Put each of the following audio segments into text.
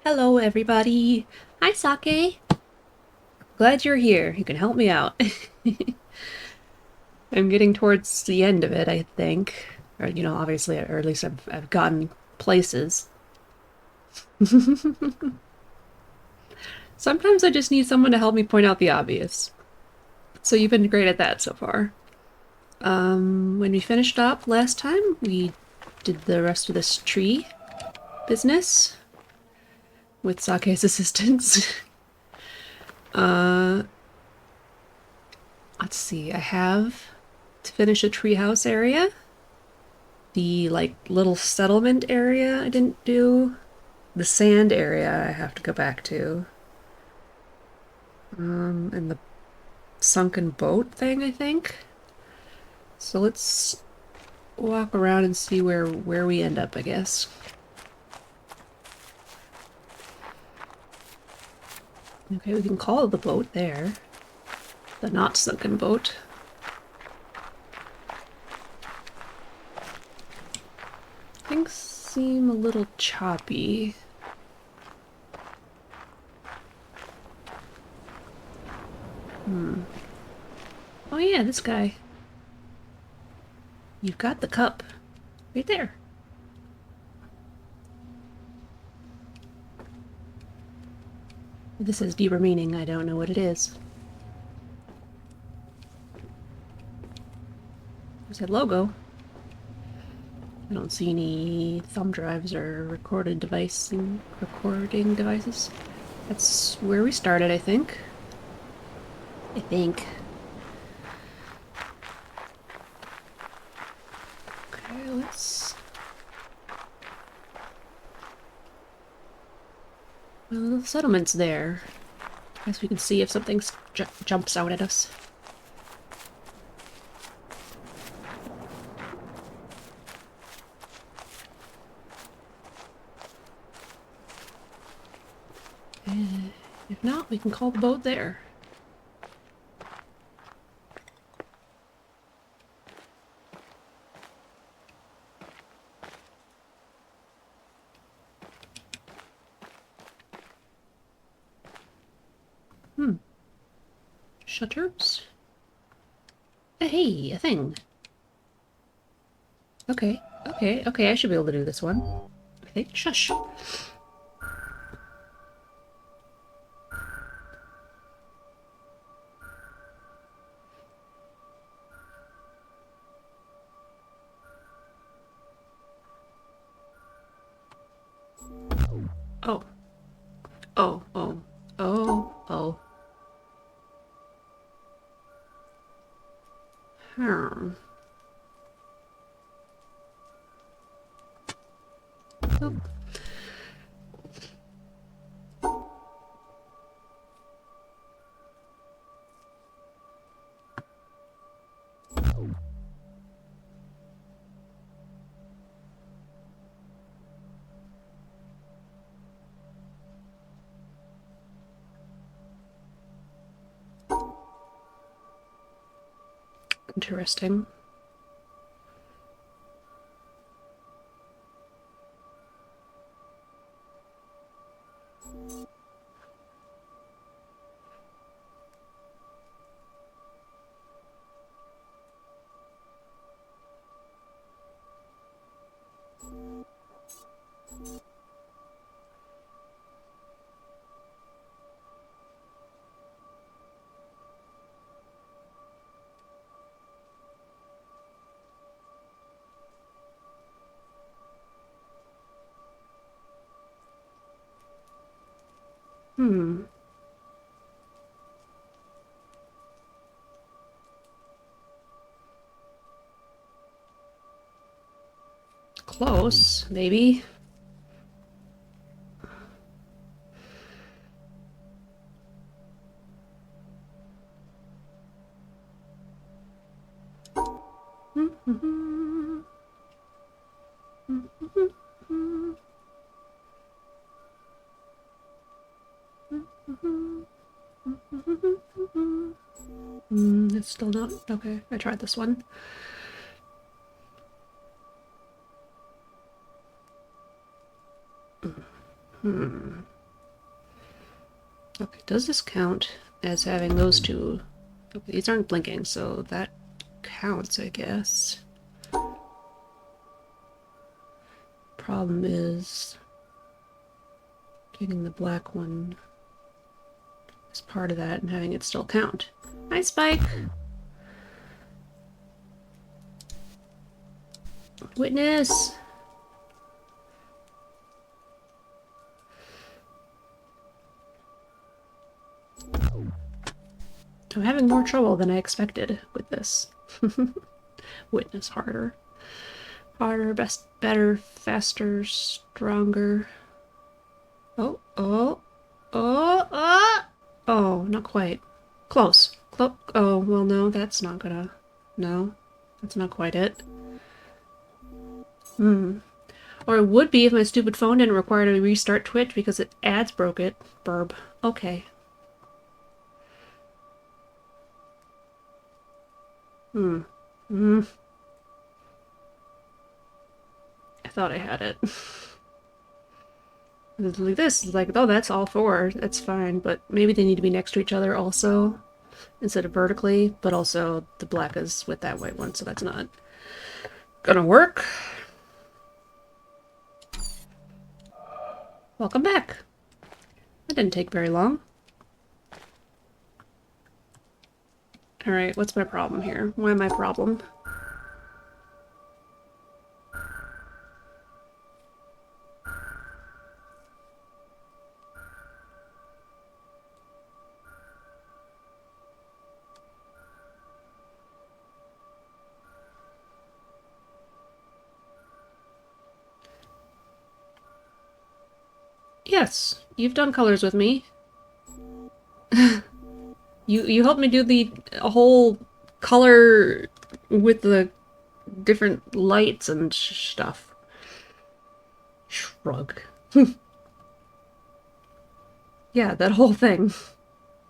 Hello, everybody. Hi, Sake. Glad you're here. You can help me out. I'm getting towards the end of it, I think. Or, obviously, or at least I've gotten places. Sometimes I just need someone to help me point out the obvious. So you've been great at that so far. When we finished up last time, we did the rest of this tree business with Sake's assistance. uh, let's see. I have to finish a treehouse area. The little settlement area I didn't do. The sand area I have to go back to. And the sunken boat thing, I think. So let's walk around and see where we end up, I guess. Okay, we can call the boat there. The not sunken boat. Things seem a little choppy. Oh yeah, this guy. You've got the cup. Right there. This has deeper meaning. I don't know what it is. There's that logo. I don't see any thumb drives or recording devices. That's where we started, I think. Okay, let's... Well, the settlement's there. Guess we can see if something jumps out at us. If not, we can call the boat there. Shutters? Hey, a thing. Okay, I should be able to do this one. I think. Shush. Oh. Oh, oh, oh, oh. Hmm. Oh. Interesting. Hmm. Close, maybe. It's still not... Okay, I tried this one. Okay, does this count as having those two? Okay, these aren't blinking, so that counts, I guess. Problem is getting the black one as part of that and having it still count. Hi, Spike! Witness! I'm having more trouble than I expected with this. Witness harder. Harder, best, better, faster, stronger. Oh, oh, oh, oh! Oh, not quite. Close. Oh, well, no, that's not gonna... No, that's not quite it. Or it would be if my stupid phone didn't require to restart Twitch because it ads broke it. Burb. Okay. I thought I had it. It's like this is like, oh, that's all four. That's fine, but maybe they need to be next to each other also instead of vertically, but also the black is with that white one, so that's not gonna work. Welcome back. That didn't take very long. Alright, what's my problem here? Why my problem? Yes, you've done colors with me. You helped me do the whole color with the different lights and stuff. Shrug. Yeah, that whole thing.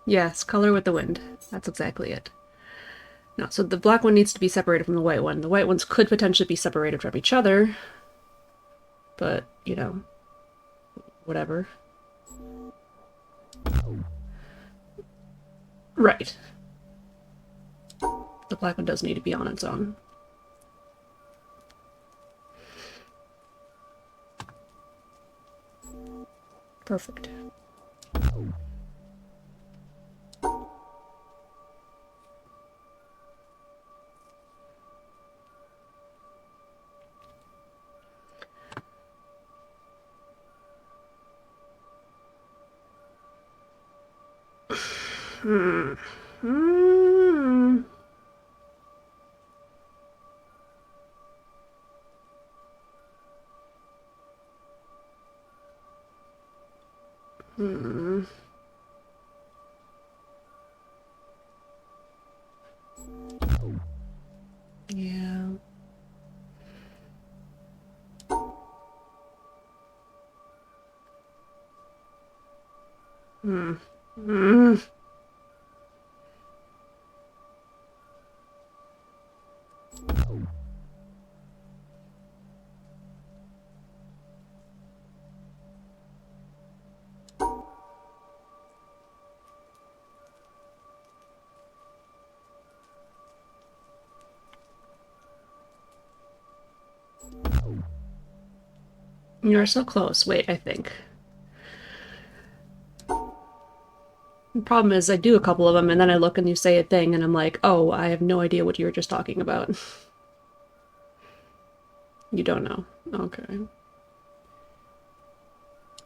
Yes, color with the wind. That's exactly it. No, so the black one needs to be separated from the white one. The white ones could potentially be separated from each other, but, you know, whatever. Right. The black one does need to be on its own. Perfect. Hmm. Hmm. Hmm. Yeah. Hmm. Hmm. You're so close. Wait, I think. The problem is I do a couple of them and then I look and you say a thing and I'm like, oh, I have no idea what you were just talking about. You don't know. Okay.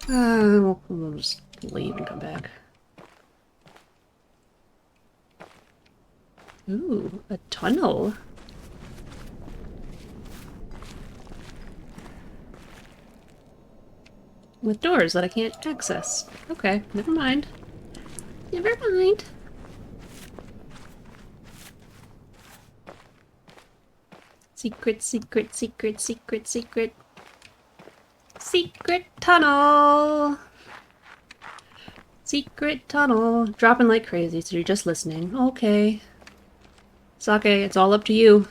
We'll just leave and come back. Ooh, a tunnel. With doors that I can't access. Okay, never mind. Never mind. Secret, secret, secret, secret, secret. Secret tunnel! Secret tunnel. Dropping like crazy, so you're just listening. Okay. Sake, it's all up to you.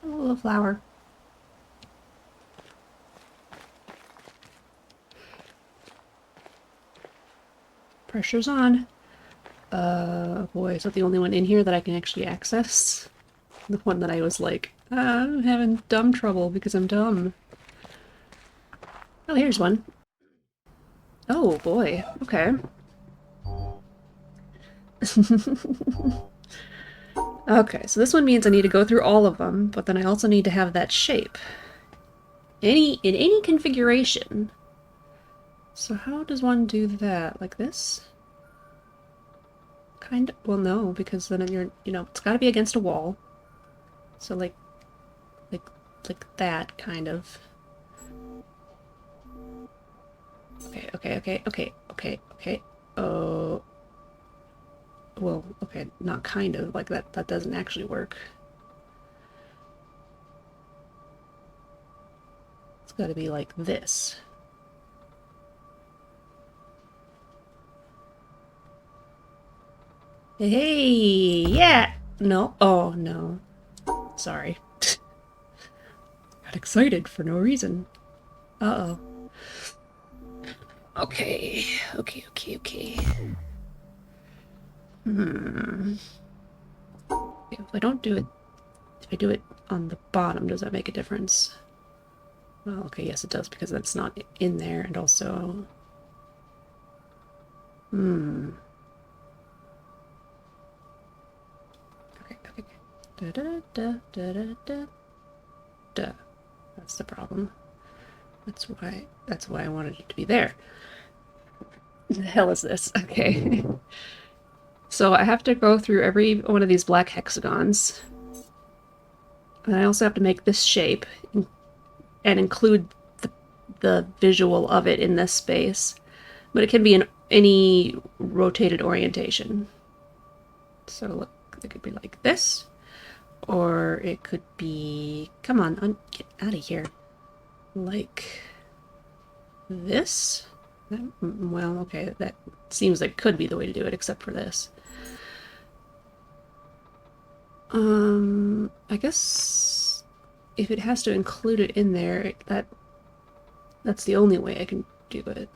Oh, a flower. Pressure's on. Boy, is that the only one in here that I can actually access? The one that I was like, I'm having dumb trouble because I'm dumb. Oh, here's one. Oh, boy. Okay. Okay, so this one means I need to go through all of them, but then I also need to have that shape. In any configuration. So how does one do that? Like this? Kind of, well, no, because then you're, it's got to be against a wall. So like, like that, kind of. Okay. Oh, well, okay, not kind of, like that doesn't actually work. It's got to be like this. Hey, yeah. No. Oh, no. Sorry. Got excited for no reason. Uh-oh. Okay. If I don't do it, if I do it on the bottom, does that make a difference? Well, okay, yes it does, because that's not in there, and also... Okay. Da. That's the problem. That's why I wanted it to be there. What the hell is this? Okay. So I have to go through every one of these black hexagons. And I also have to make this shape and include the visual of it in this space. But it can be in any rotated orientation. So look, it could be like this. Or it could be... Come on, get out of here. Like this? Well, okay, that seems like could be the way to do it, except for this. I guess if it has to include it in there, that's the only way I can do it.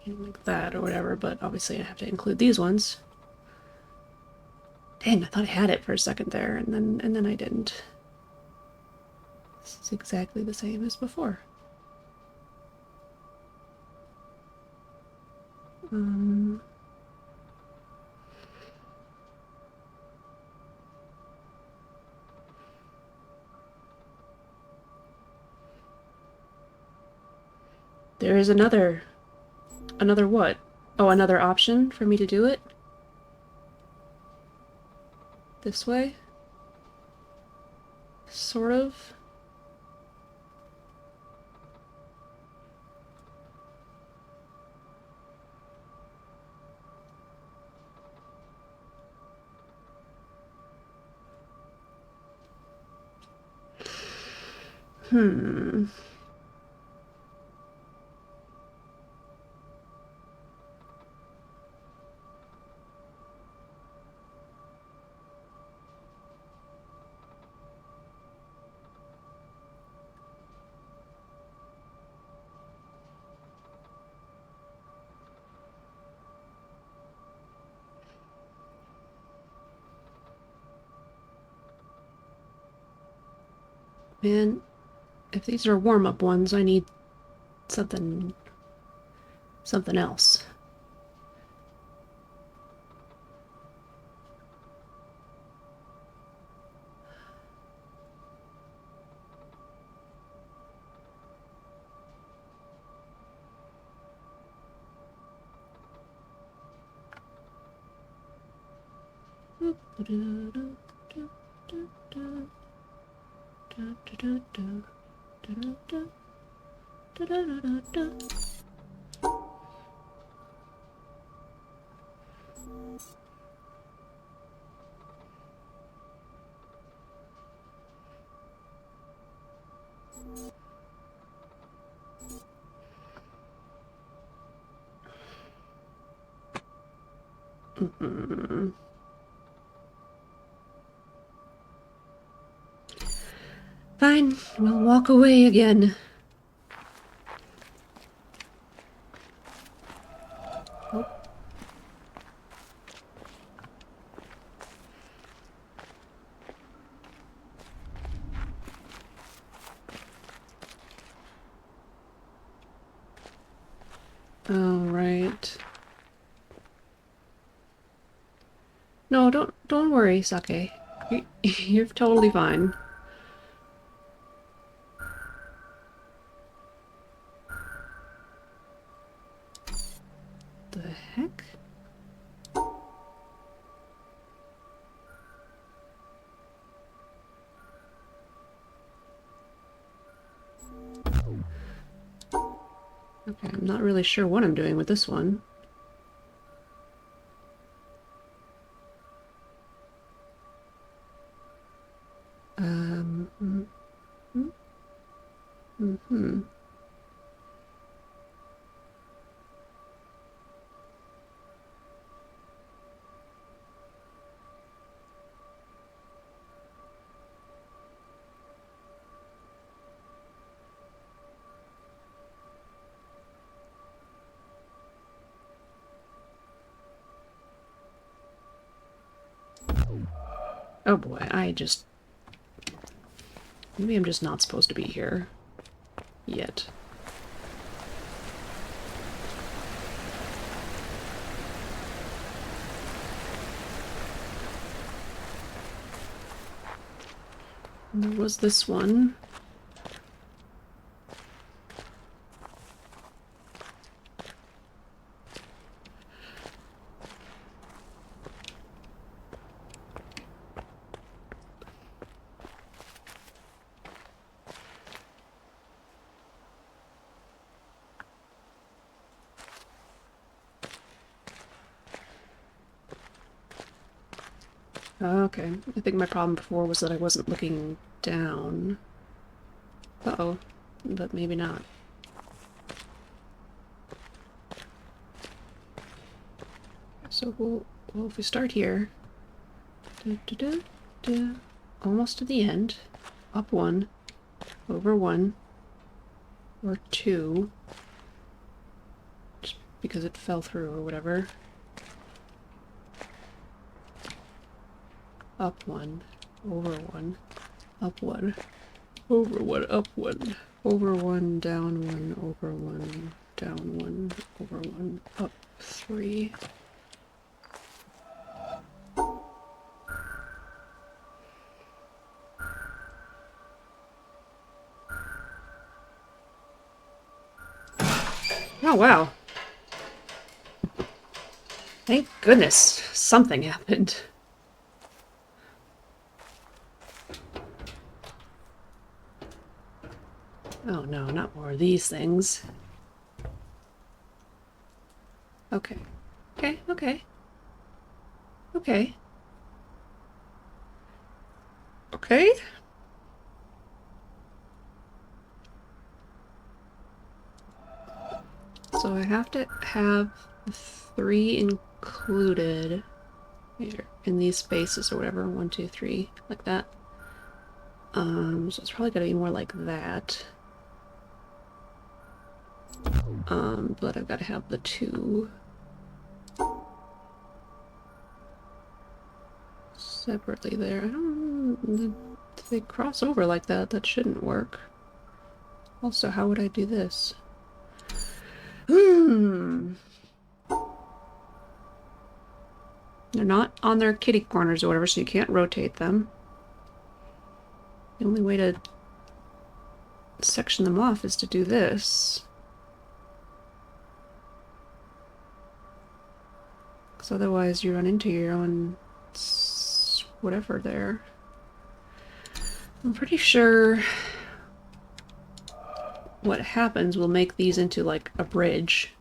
Like that or whatever, but obviously I have to include these ones. Dang, I thought I had it for a second there, and then I didn't. This is exactly the same as before. There is another what? Oh, another option for me to do it? This way? Sort of? Man, if these are warm-up ones, I need something else. Fine, we'll walk away again. Oh, Oh, right. No, don't worry, Sake. You're totally fine. The heck? Okay, I'm not really sure what I'm doing with this one. Mm-hmm. Oh boy, maybe I'm just not supposed to be here. Yet. And there was this one. Okay, I think my problem before was that I wasn't looking down. Uh-oh, but maybe not. So well, if we start here, almost to the end, up one, over one, or two, just because it fell through or whatever. Up one, over one, up one, over one, up one, over one, down one, over one, down one, over one, up three. Oh wow. Thank goodness something happened. Oh no, not more of these things. Okay. Okay, okay. Okay. Okay. So I have to have 3 included here in these spaces or whatever. 1, 2, 3, like that. So it's probably gotta be more like that. But I've got to have the 2 separately there. I don't. They cross over like that. That shouldn't work. Also, how would I do this? They're not on their kitty corners or whatever, so you can't rotate them. The only way to section them off is to do this. Because otherwise you run into your own whatever there. I'm pretty sure what happens will make these into like a bridge.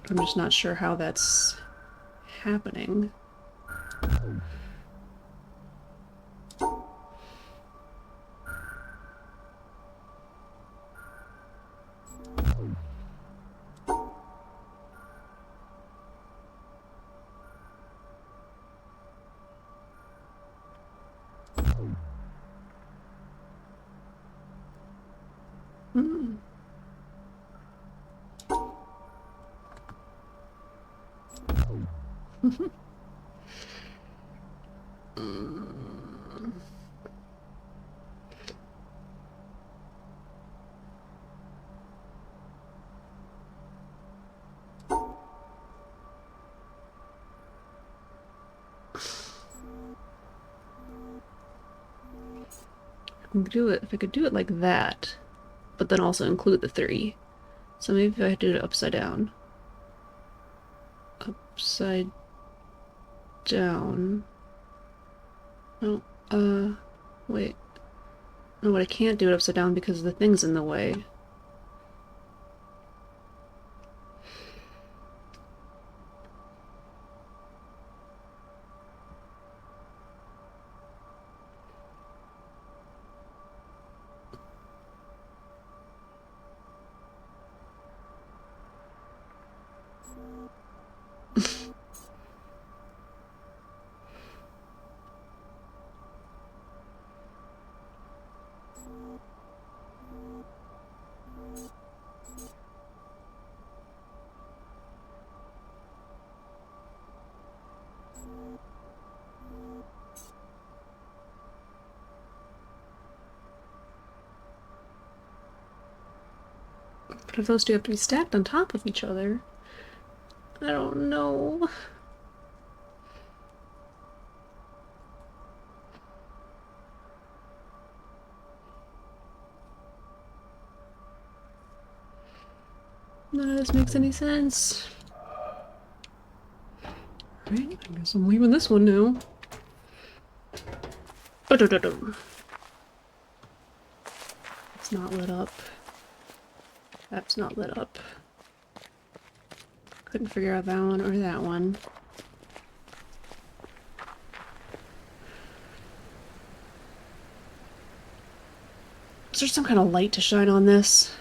I'm just not sure how that's happening. Hmm. If I could do it like that, but then also include the 3. So maybe if I do it upside down. Upside down. Oh, wait. No, but I can't do it upside down because the thing's in the way. But if those two have to be stacked on top of each other, I don't know. None of this makes any sense. Alright, I guess I'm leaving this one now. It's not lit up. That's not lit up. Couldn't figure out that one or that one. Is there some kind of light to shine on this?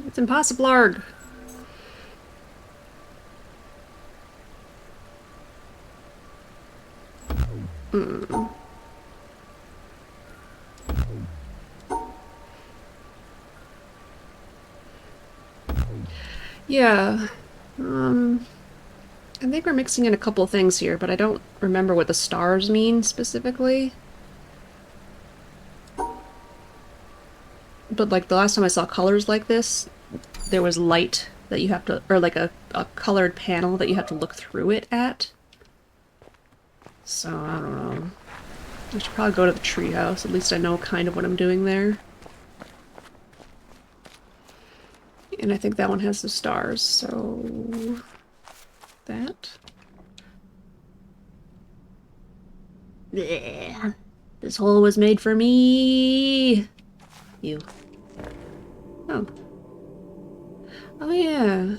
It's impossible. Yeah. I think we're mixing in a couple things here, but I don't remember what the stars mean specifically. But like the last time I saw colors like this, there was light that you have to, or like a colored panel that you have to look through it at. So, I don't know. I should probably go to the treehouse. At least I know kind of what I'm doing there. And I think that one has the stars, so... that. Blech. This hole was made for me! You. Oh. Oh yeah.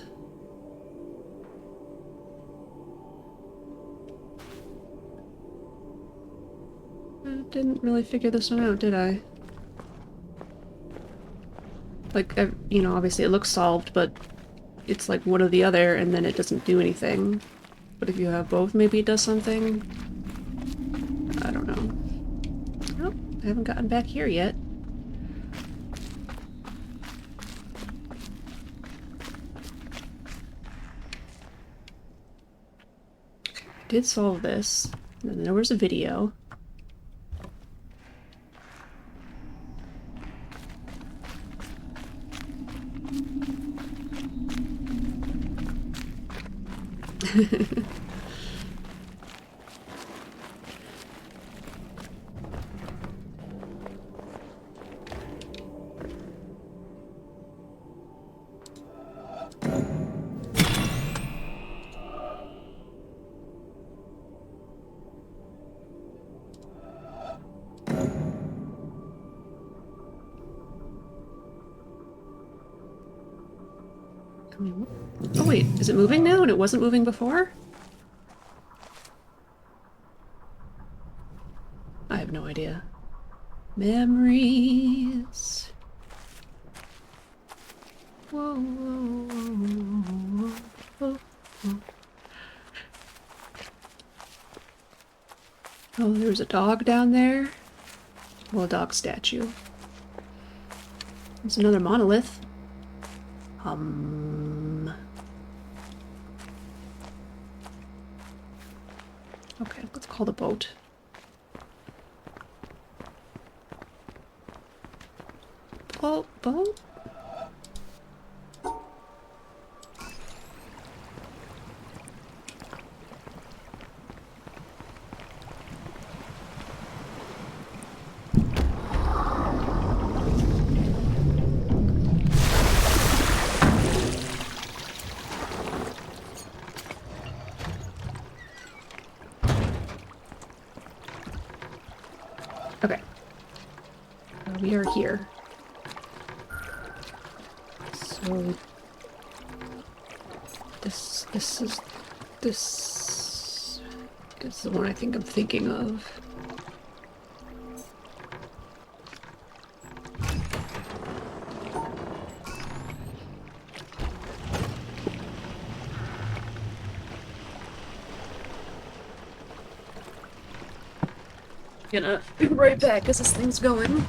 I didn't really figure this one out, did I? Like, you know, obviously it looks solved, but it's like one or the other, and then it doesn't do anything. But if you have both, maybe it does something? I don't know. Oh, I haven't gotten back here yet. I did solve this. And then there was a video. Oh wait, is it moving now and it wasn't moving before? I have no idea. Memories. Whoa, whoa, whoa, whoa. Oh, there's a dog down there. Well, a dog statue. There's another monolith. Okay, let's call the boat. Boat? here. So this is the one I think I'm thinking of. Gonna be right back as this thing's going.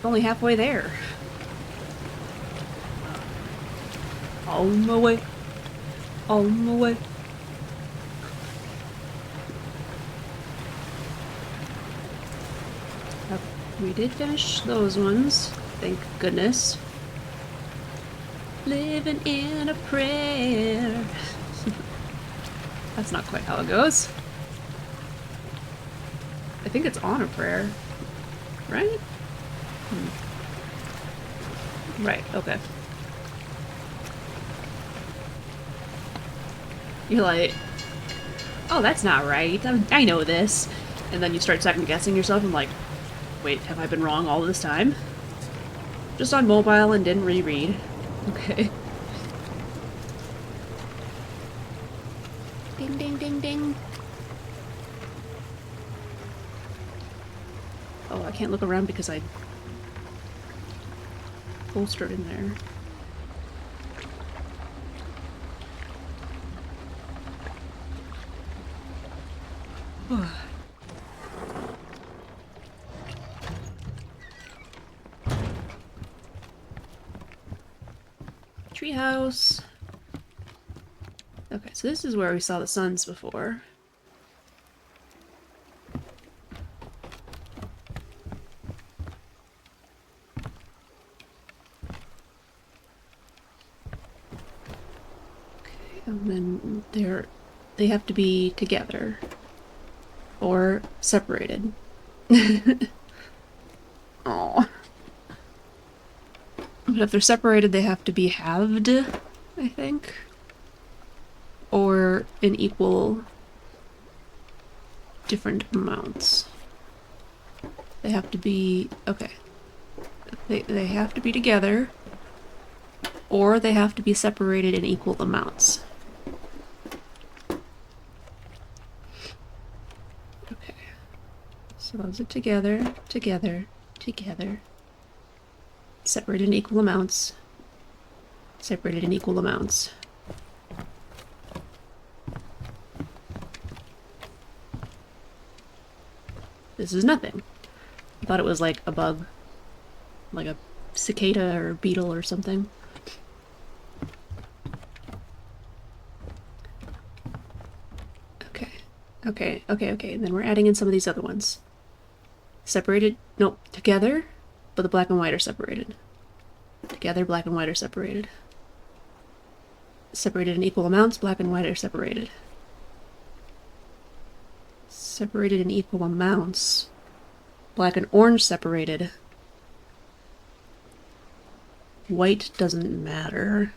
Only halfway there. On my way. On my way. We did finish those ones. Thank goodness. Living in a prayer. That's not quite how it goes. I think it's on a prayer. Right? Right, okay. You're like, oh, that's not right. I know this. And then you start second guessing yourself and like, wait, have I been wrong all this time? Just on mobile and didn't reread. Okay. Ding, ding, ding, ding. Oh, I can't look around because I bolstered in there. Treehouse. Okay, so this is where we saw the suns before. Okay, and then they have to be together or separated. Oh. But if they're separated, they have to be halved, I think. Or in equal different amounts. They have to be, okay. They have to be together, or they have to be separated in equal amounts. Okay. So those are together, together, together. Separated in equal amounts. Separated in equal amounts. This is nothing. I thought it was like a bug. Like a cicada or beetle or something. Okay. Okay, okay, okay. And then we're adding in some of these other ones. Separated? Nope. Together, but the black and white are separated. Together, black and white are separated. Separated in equal amounts, black and white are separated. Separated in equal amounts. Black and orange separated. White doesn't matter.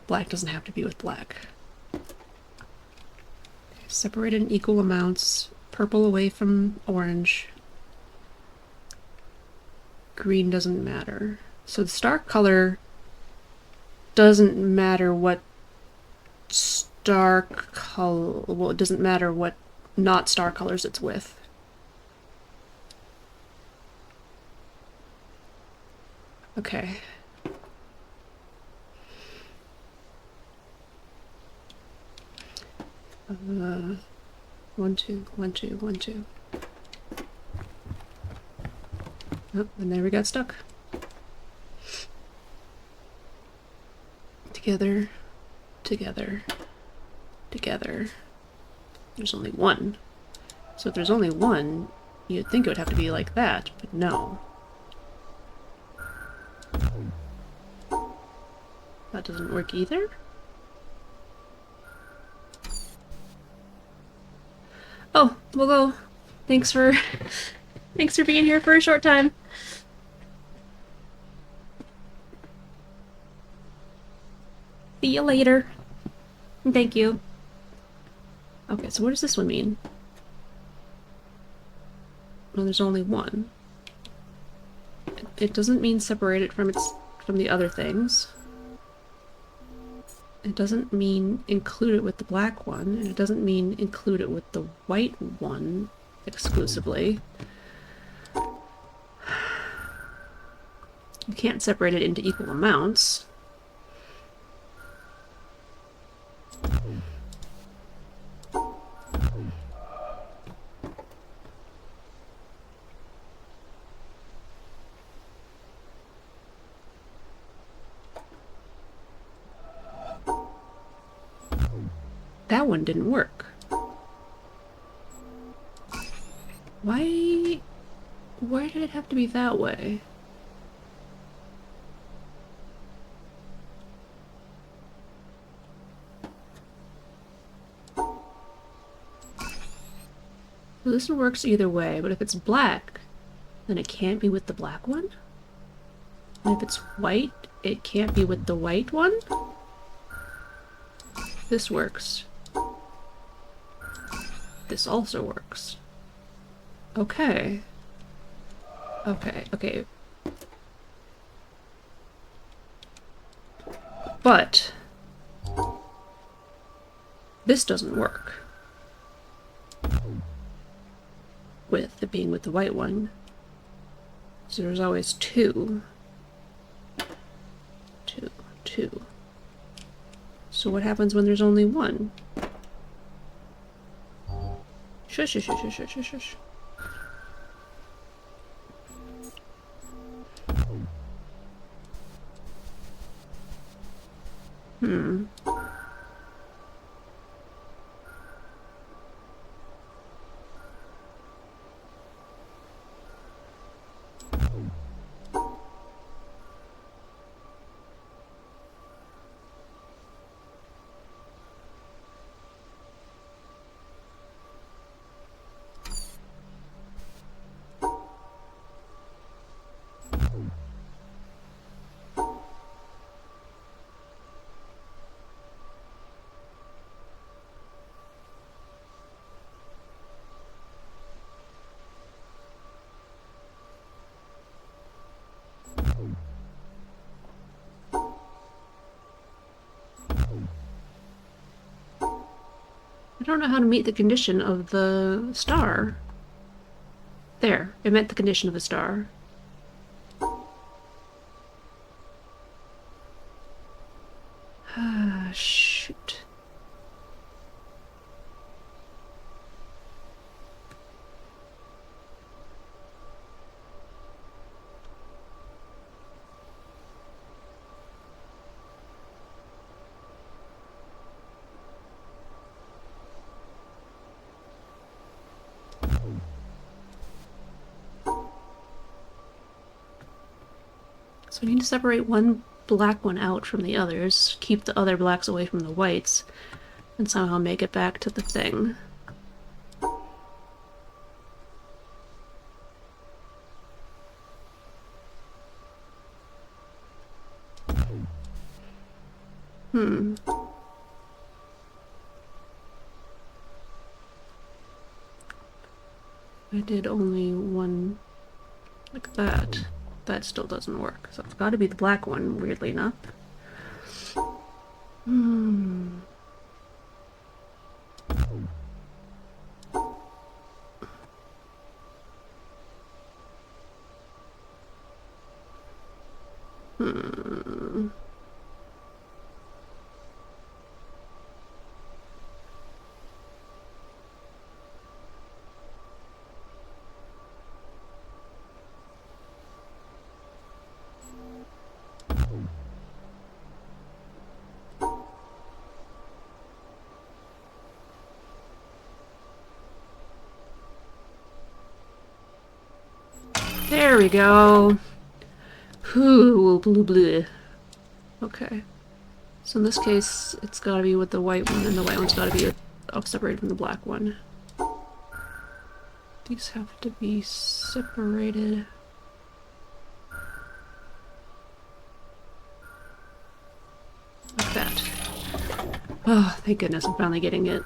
Black doesn't have to be with black. Separated in equal amounts. Purple away from orange. Green doesn't matter. So the star color doesn't matter what star color. Well, it doesn't matter what not star colors it's with. Okay. One, two, one, two, one, two. Oh, and there we got stuck. Together, together, together. There's only one. So if there's only one, you'd think it would have to be like that, but no. That doesn't work either? Oh, we'll go. Thanks for thanks for being here for a short time. See you later. Thank you. Okay, so what does this one mean? Well, there's only one. It doesn't mean separate it from the other things. It doesn't mean include it with the black one, and it doesn't mean include it with the white one exclusively. You can't separate it into equal amounts. That one didn't work. Why did it have to be that way? Well, this one works either way, but if it's black, then it can't be with the black one? And if it's white, it can't be with the white one? This works. This also works. Okay. Okay, okay. But this doesn't work with it being with the white one. So there's always two. Two, two. So what happens when there's only one? Shush, shush, shush, shush, shush, shush. I don't know how to meet the condition of the star. There, it met the condition of the star. Ah, shoot. So we need to separate one black one out from the others, keep the other blacks away from the whites, and somehow make it back to the thing. I did only one like that. That still doesn't work. So it's got to be the black one, weirdly enough. Hmm. Hmm. There we go. Ooh, blue blue. Okay. So in this case, it's gotta be with the white one, and the white one's gotta be separated from the black one. These have to be separated. Like that. Oh, thank goodness I'm finally getting it.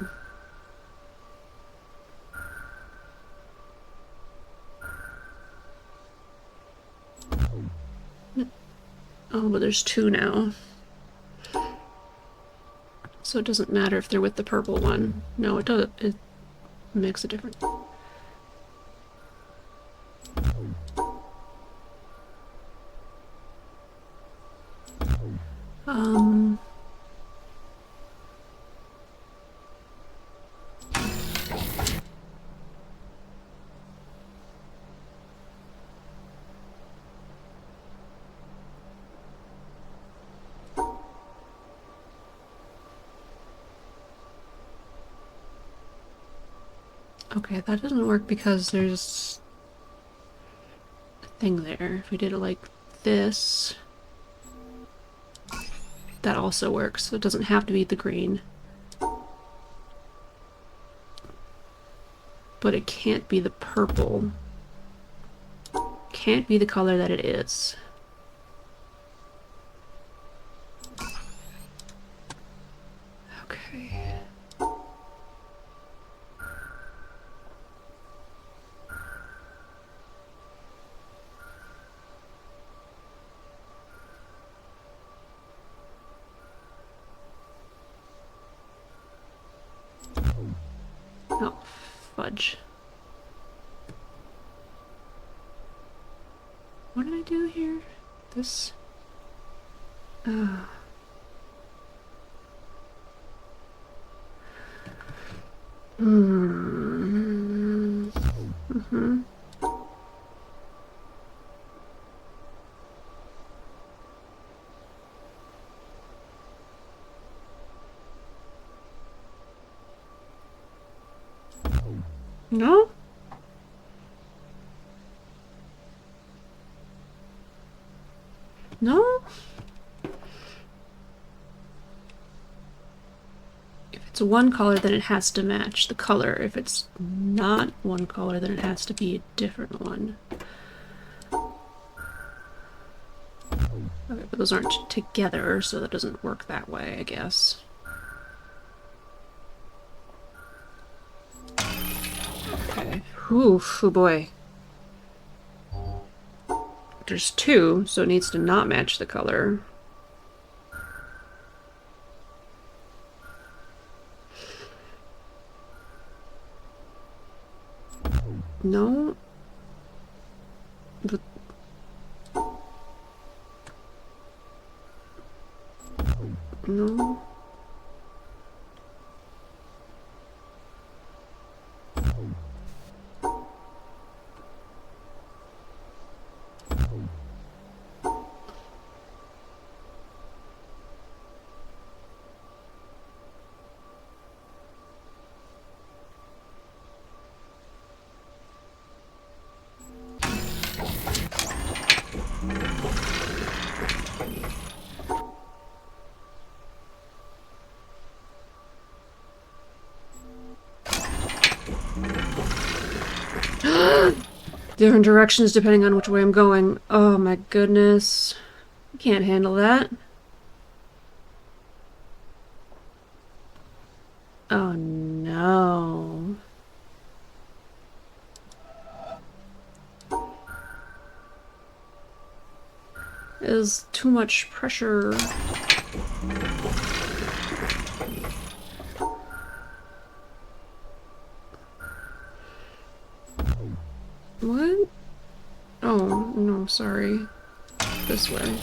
Oh, but there's two now. So it doesn't matter if they're with the purple one. No, it does. It makes a difference. Okay, that doesn't work because there's a thing there. If we did it like this, that also works. So it doesn't have to be the green. But it can't be the purple. Can't be the color that it is. Okay. Oh, fudge. What did I do here? This? Hmm. Mm-hmm. No? No? If it's one color, then it has to match the color. If it's not one color, then it has to be a different one. Okay, but those aren't together, so that doesn't work that way, I guess. Okay. Oof, oh boy. There's two, so it needs to not match the color. No. But no. Different directions depending on which way I'm going. Oh my goodness. I can't handle that. Oh no. Is too much pressure. sorry. This way.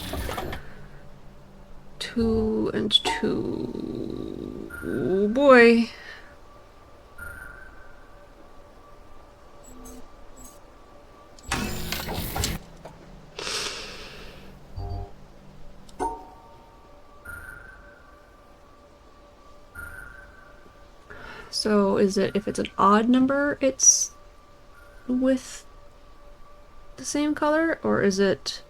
2 and 2. Oh boy. So is it, if it's an odd number, it's with the same color? Or is it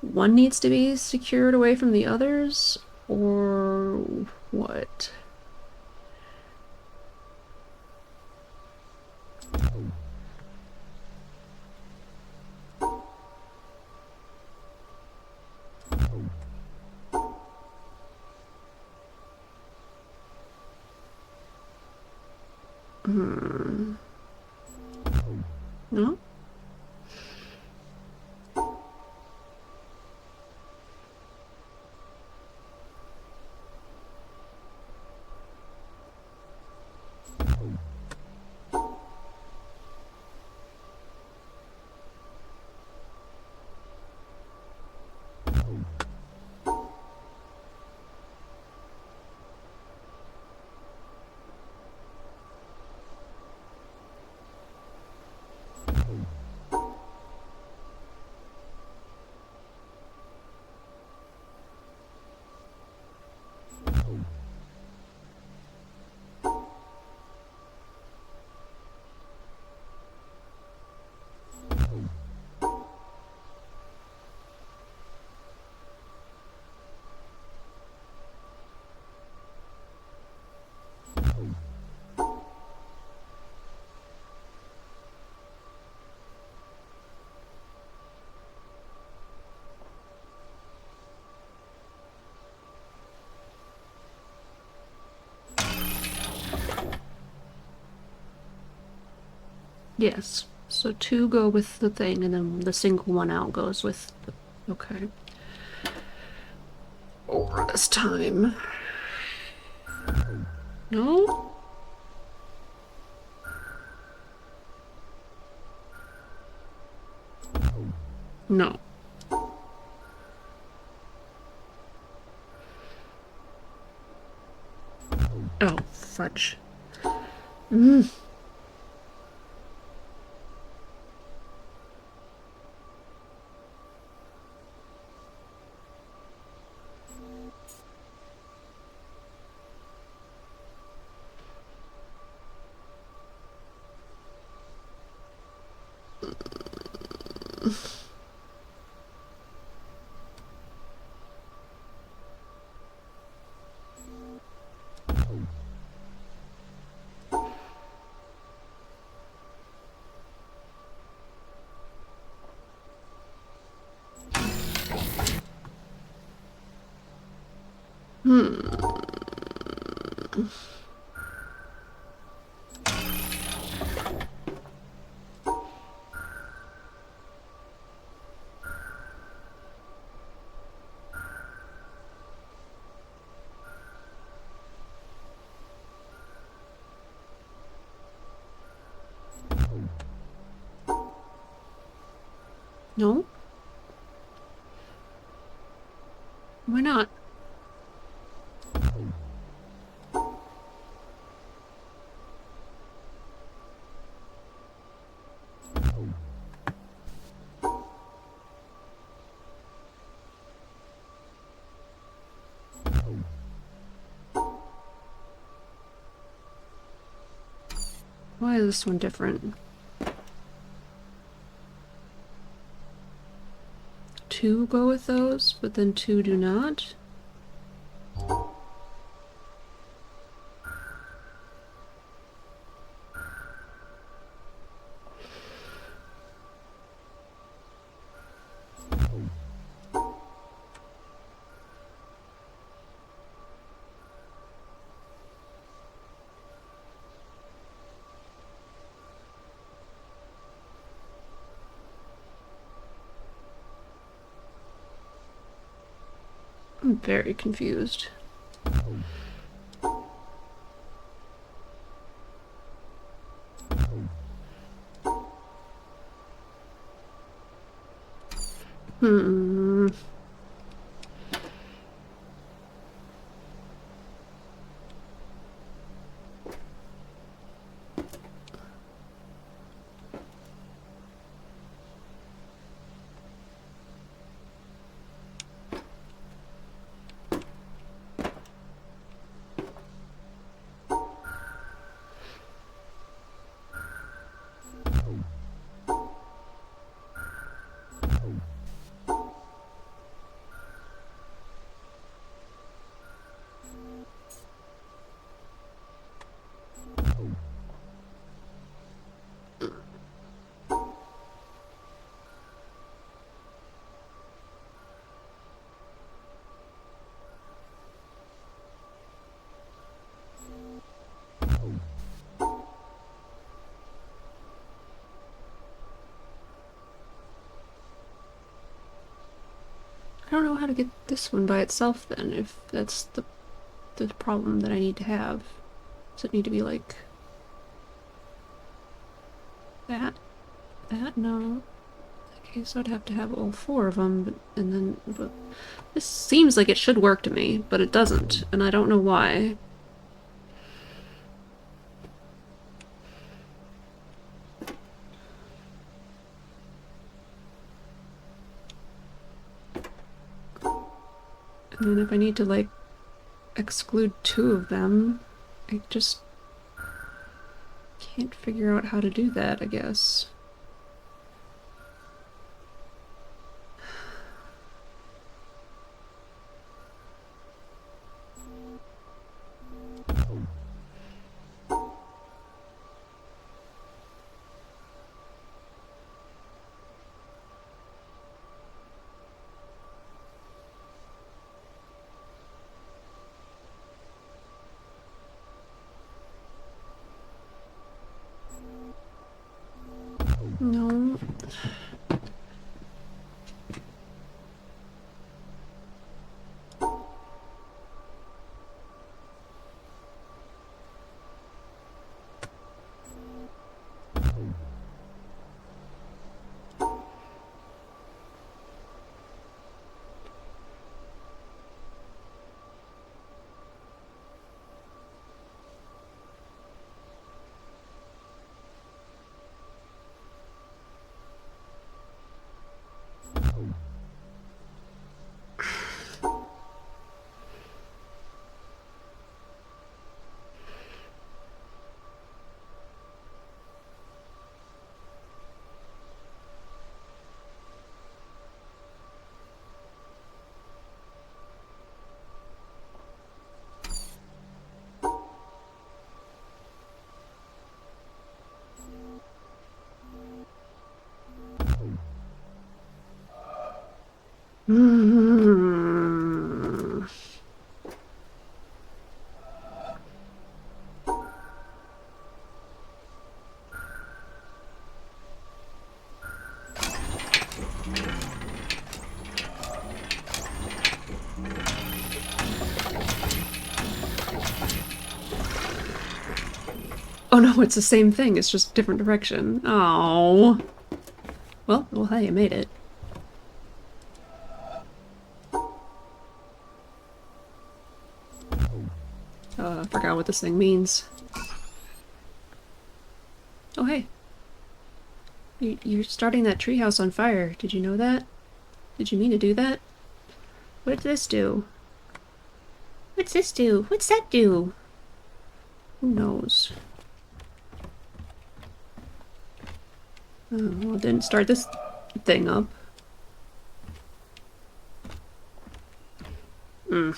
one needs to be secured away from the others? Or what? No? Yes. So 2 go with the thing, and then the single one out goes with the... Okay. Over this time. No? No. Oh, fudge. No? Why not? Why is this one different? 2 go with those, but then 2 do not? I'm very confused. Hmm. I don't know how to get this one by itself then, if that's the problem that I need to have. Does it need to be like that? That? No. Okay, so I'd have to have all 4 of them, but this seems like it should work to me, but it doesn't, and I don't know why. And then if I need to, like, exclude 2 of them, I just can't figure out how to do that, I guess. No. Mm. Oh no, it's the same thing, it's just different direction. Oh. Well, hey, I made it. I forgot what this thing means. Oh hey. You're starting that treehouse on fire. Did you know that? Did you mean to do that? What did this do? What's this do? What's that do? Who knows? Oh, well, it didn't start this thing up. Hmm.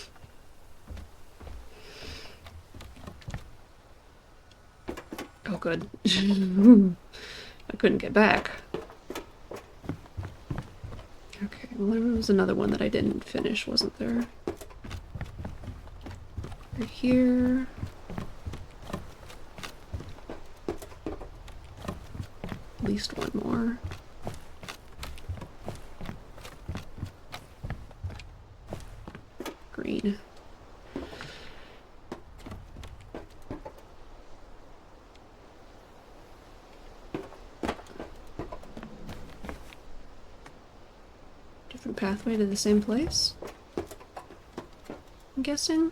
Oh, good. I couldn't get back. Okay, well, there was another one that I didn't finish, wasn't there? Right here. At least one more. Green. pathway to the same place? I'm guessing?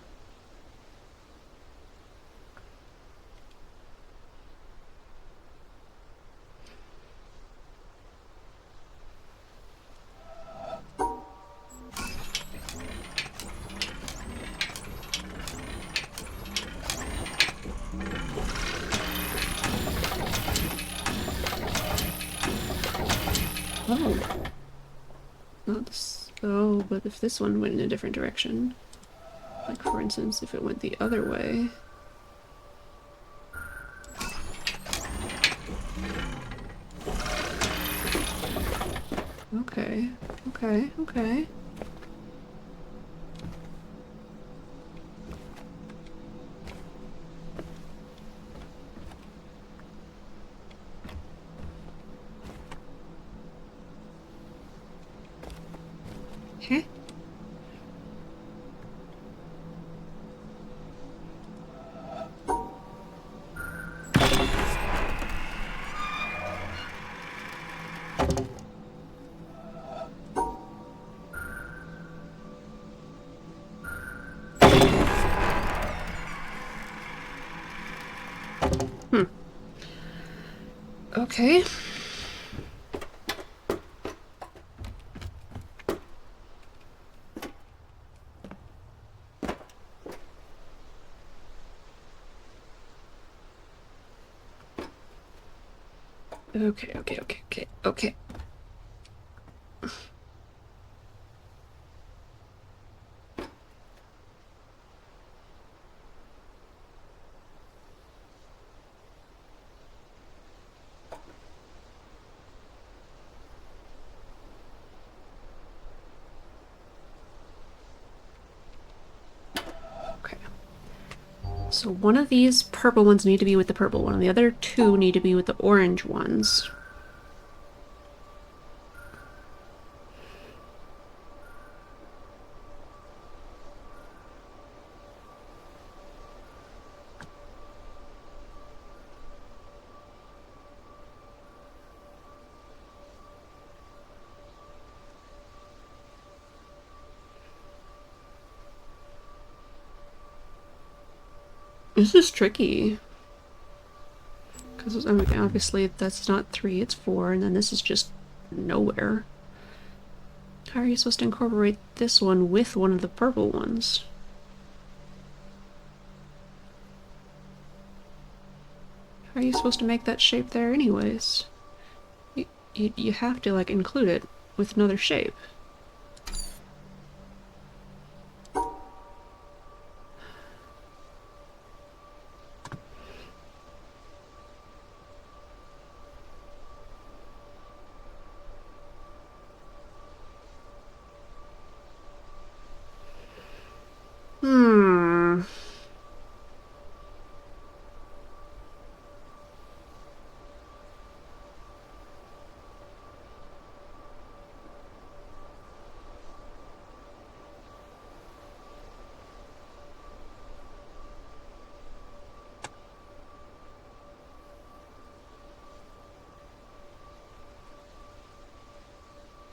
Oh. Not so, but if this one went in a different direction, like for instance, if it went the other way. Okay, okay, okay. Heh. Okay. Okay, okay, okay, okay, okay. Okay. So one of these purple ones need to be with the purple one, and the other two need to be with the orange ones. This is tricky. Because I mean, obviously that's not 3, it's 4, and then this is just nowhere. How are you supposed to incorporate this one with one of the purple ones? How are you supposed to make that shape there anyways? You have to, like, include it with another shape.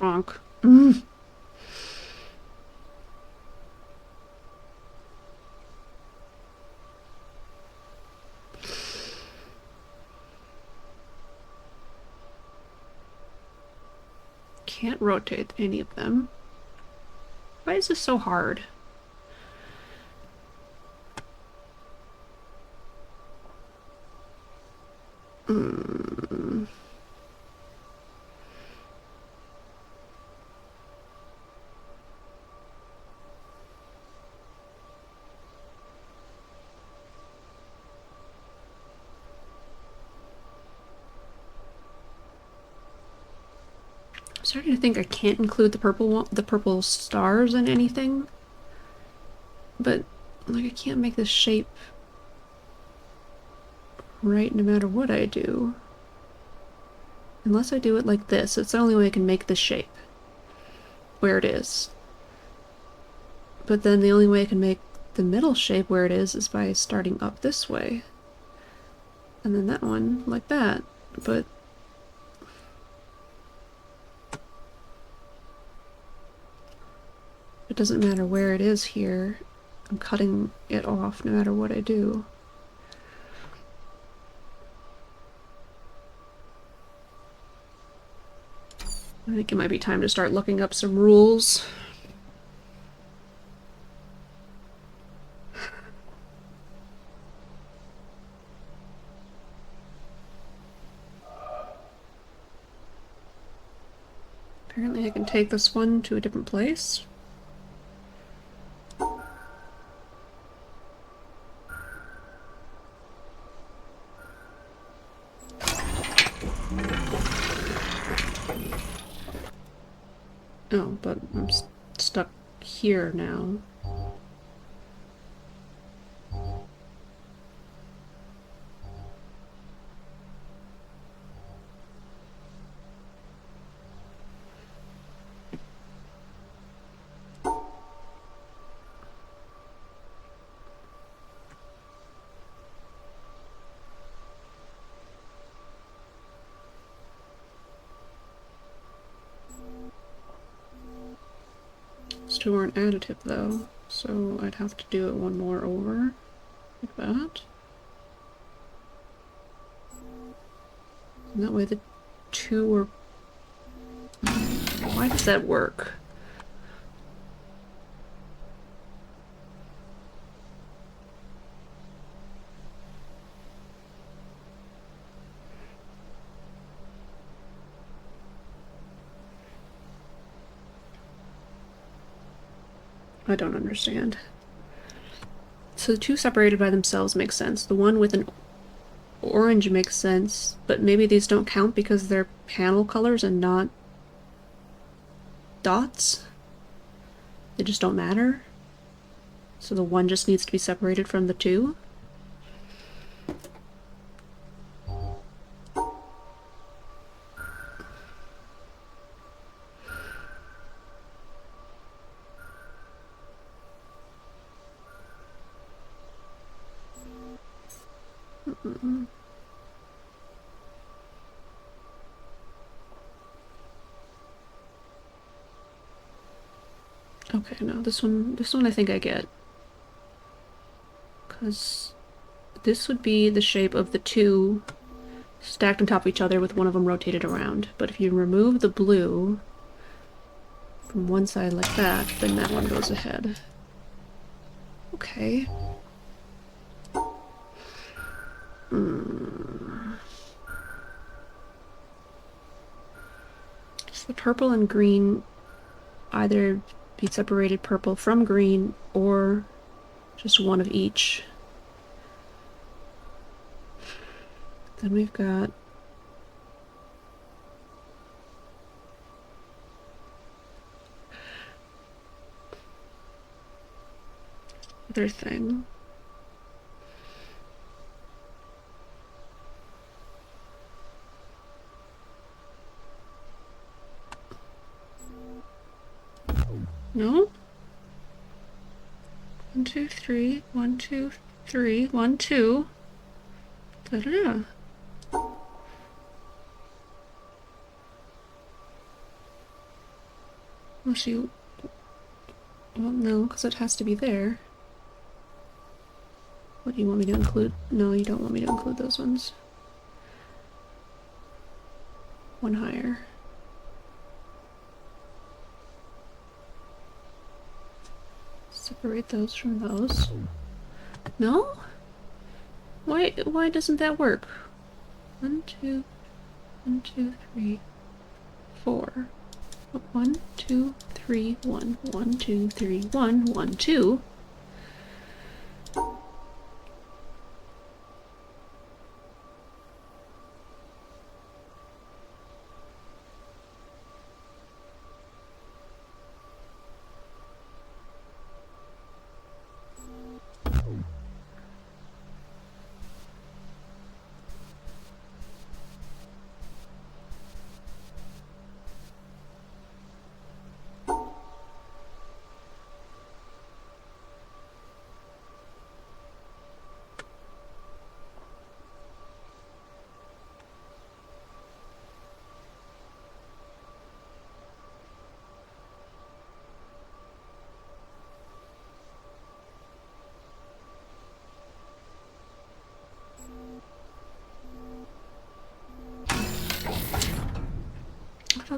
Bonk. Can't rotate any of them. Why is this so hard? I'm starting to think I can't include the purple stars in anything. But, like, I can't make this shape right no matter what I do. Unless I do it like this. It's the only way I can make this shape. Where it is. But then the only way I can make the middle shape where it is by starting up this way. And then that one, like that. But... It doesn't matter where it is here. I'm cutting it off no matter what I do. I think it might be time to start looking up some rules. Apparently I can take this one to a different place. Oh, but I'm stuck here now. These two aren't additive though, so I'd have to do it one more over, like that. And that way the two are... Why does that work? I don't understand. So the two separated by themselves makes sense. The one with an orange makes sense, but maybe these don't count because they're panel colors and not dots? They just don't matter? So the one just needs to be separated from the two? Okay, no, this one I think I get. Because this would be the shape of the two stacked on top of each other with one of them rotated around. But if you remove the blue from one side like that, then that one goes ahead. Okay. So the purple and green either be separated purple from green or just one of each. Then we've got other thing. No? 1, 2, 3, 1, 2, 3, 1, 2. Da-da-da. Well, well, no, because it has to be there. What do you want me to include? No, you don't want me to include those ones. One higher. Separate those from those. No? Why doesn't that work? 1, 2, 1, 2, 3, 4. 1, 2, 3, 1, 1, 2, 3, 1, 1, 2.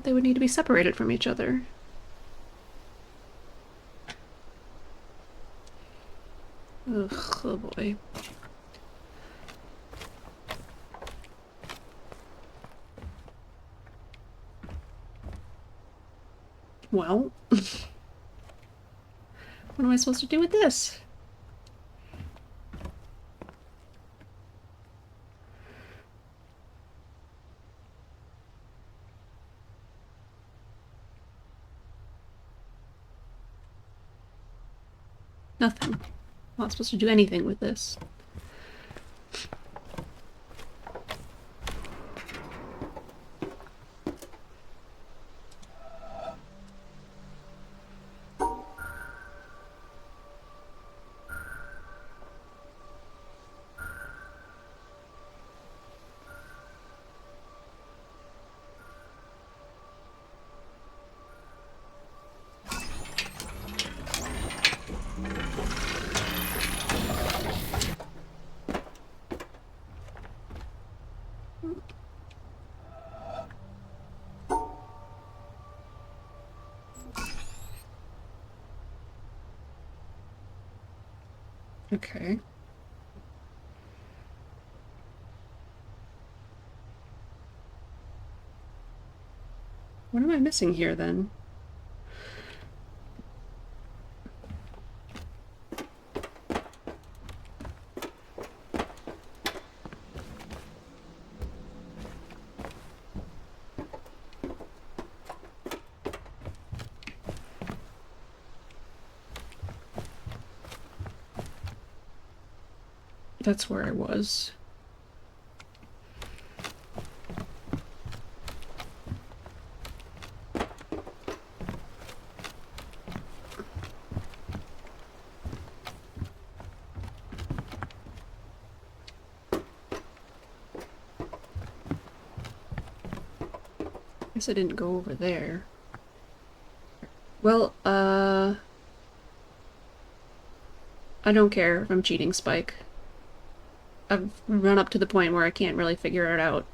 thought they would need to be separated from each other. Ugh, oh boy. Well, what am I supposed to do with this? Nothing. I'm not supposed to do anything with this. Okay. What am I missing here, then? That's where I was. Guess I didn't go over there. Well, I don't care if I'm cheating, Spike. I've run up to the point where I can't really figure it out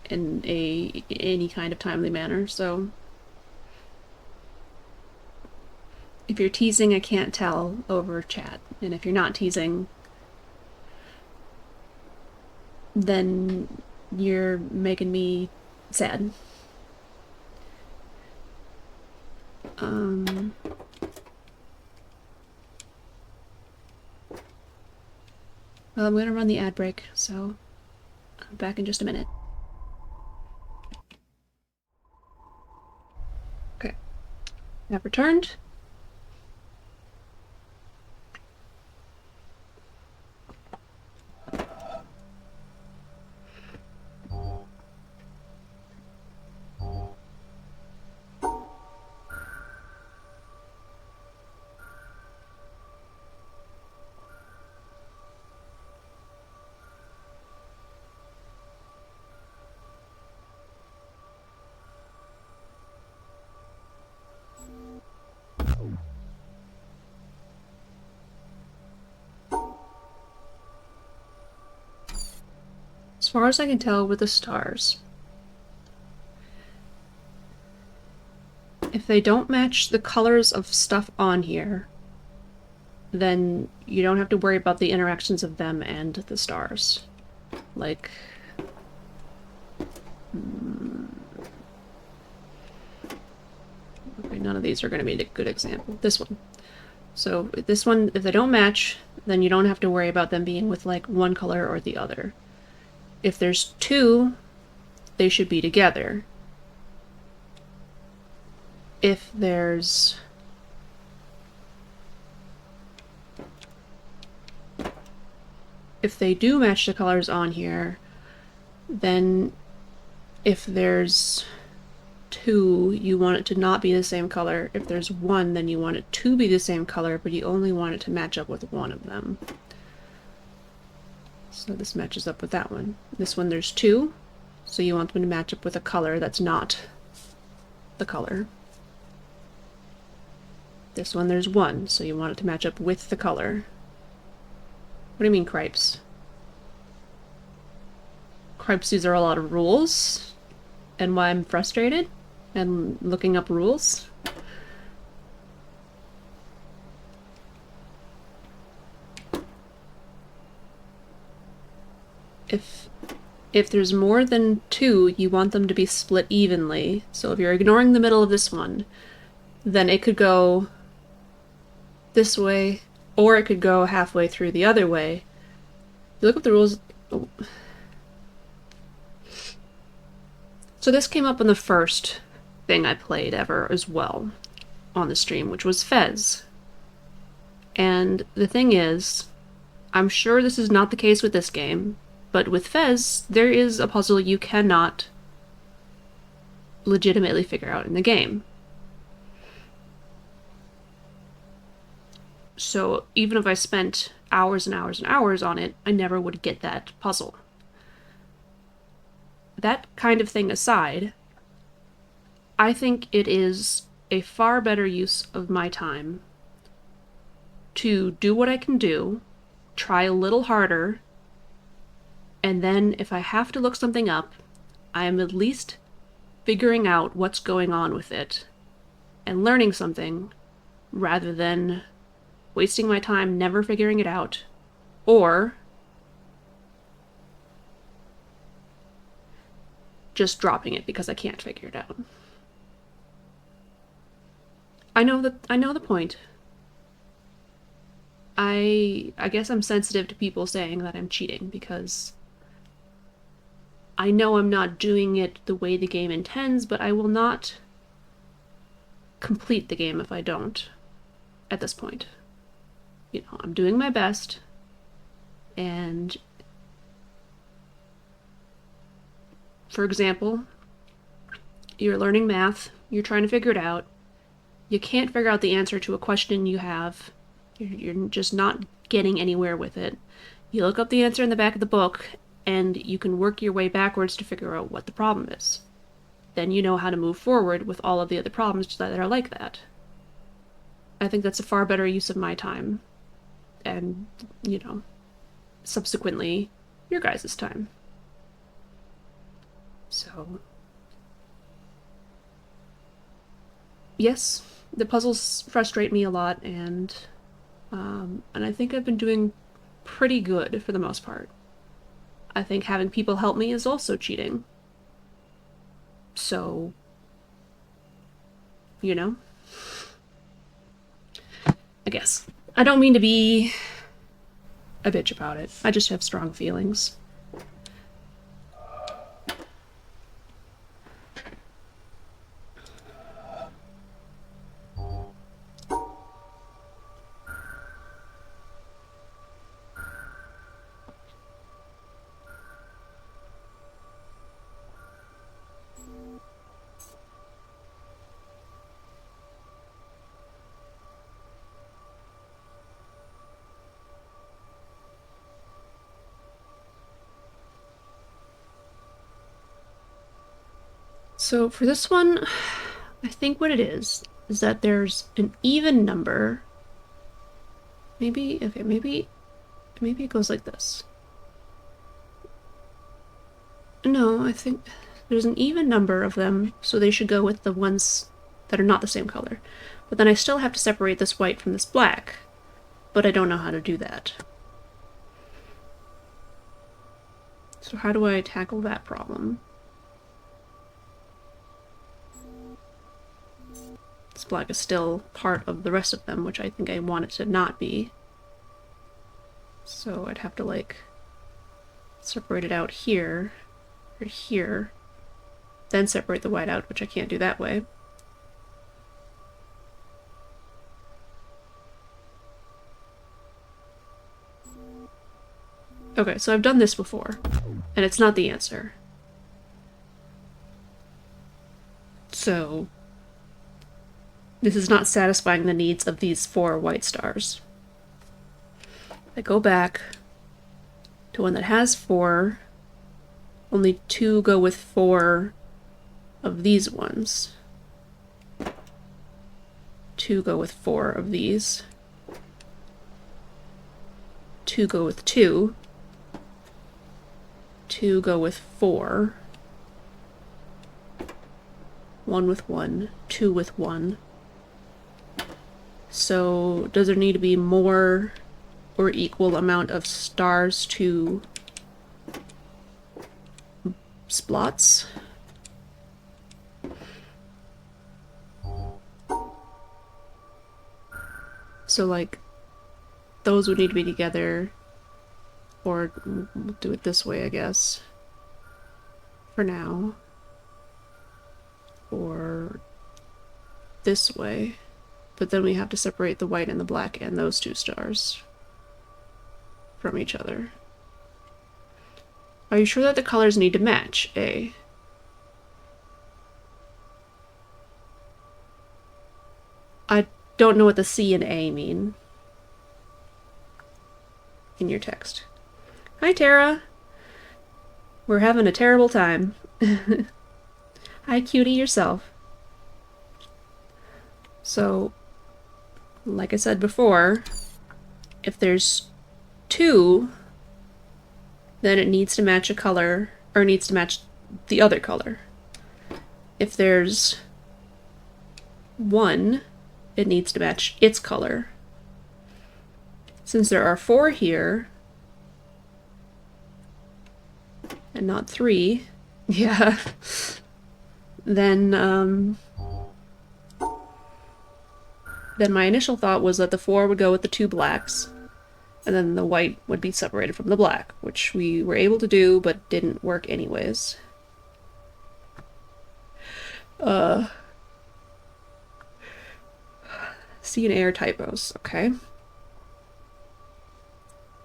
in any kind of timely manner, so... If you're teasing, I can't tell over chat. And if you're not teasing, then you're making me sad. Well, I'm gonna run the ad break, so I'm back in just a minute. Okay. I've returned. As far as I can tell with the stars, if they don't match the colors of stuff on here, then you don't have to worry about the interactions of them and the stars. Like... Okay, none of these are going to be a good example. This one. So this one, if they don't match, then you don't have to worry about them being with like one color or the other. If there's two, they should be together. If there's... If they do match the colors on here, then if there's two, you want it to not be the same color. If there's one, then you want it to be the same color, but you only want it to match up with one of them. So this matches up with that one. This one there's two, so you want them to match up with a color that's not the color. This one there's one, so you want it to match up with the color. What do you mean, cripes? Cripes, these are a lot of rules, and why I'm frustrated? and looking up rules. If there's more than 2, you want them to be split evenly. So if you're ignoring the middle of this one, then it could go this way, or it could go halfway through the other way. If you look up the rules... Oh. So this came up in the first thing I played ever as well on the stream, which was Fez. And the thing is, I'm sure this is not the case with this game, but with Fez, there is a puzzle you cannot legitimately figure out in the game. So even if I spent hours and hours and hours on it, I never would get that puzzle. That kind of thing aside, I think it is a far better use of my time to do what I can do, try a little harder, and then if I have to look something up, I am at least figuring out what's going on with it and learning something rather than wasting my time never figuring it out, or just dropping it because I can't figure it out. I know the point. I guess I'm sensitive to people saying that I'm cheating because I know I'm not doing it the way the game intends, but I will not complete the game if I don't at this point. You know, I'm doing my best, and for example, you're learning math, you're trying to figure it out, you can't figure out the answer to a question you have, you're just not getting anywhere with it. You look up the answer in the back of the book, and you can work your way backwards to figure out what the problem is. Then you know how to move forward with all of the other problems that are like that. I think that's a far better use of my time. And, you know, subsequently, your guys' time. So, yes, the puzzles frustrate me a lot, and I think I've been doing pretty good for the most part. I think having people help me is also cheating. So, you know, I guess. I don't mean to be a bitch about it. I just have strong feelings. So for this one, I think what it is that there's an even number. Maybe it goes like this. No, I think there's an even number of them, so they should go with the ones that are not the same color. But then I still have to separate this white from this black, but I don't know how to do that. So how do I tackle that problem? This black is still part of the rest of them, which I think I want it to not be. So I'd have to, like, separate it out here, or here, then separate the white out, which I can't do that way. Okay, so I've done this before, and it's not the answer. So this is not satisfying the needs of these 4 white stars. I go back to one that has 4. Only 2 go with 4 of these ones. 2 go with 4 of these. 2 go with 2. 2 go with 4. one with one, two with one. So does there need to be more or equal amount of stars to splots? So like those would need to be together, or we'll do it this way, I guess, for now, or this way, but then we have to separate the white and the black and those two stars from each other. Are you sure that the colors need to match? A. I don't know what the C and A mean in your text. Hi, Tara. We're having a terrible time. Hi, cutie, yourself. So, like I said before, if there's two, then it needs to match a color, or it needs to match the other color. If there's one, it needs to match its color. Since there are 4 here, and not 3, yeah, then my initial thought was that the 4 would go with the 2 blacks, and then the white would be separated from the black, which we were able to do, but didn't work anyways. C and A are typos, okay.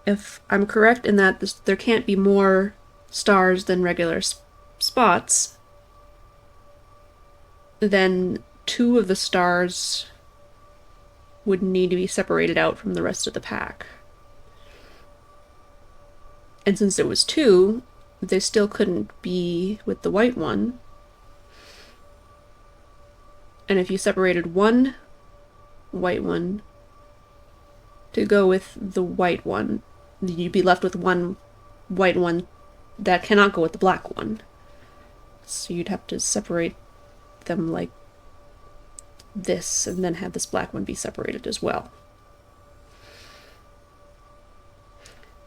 If I'm correct in that there can't be more stars than regular spots, then 2 of the stars would need to be separated out from the rest of the pack. And since there was 2, they still couldn't be with the white one. And if you separated one white one to go with the white one, you'd be left with one white one that cannot go with the black one. So you'd have to separate them like this, and then have this black one be separated as well.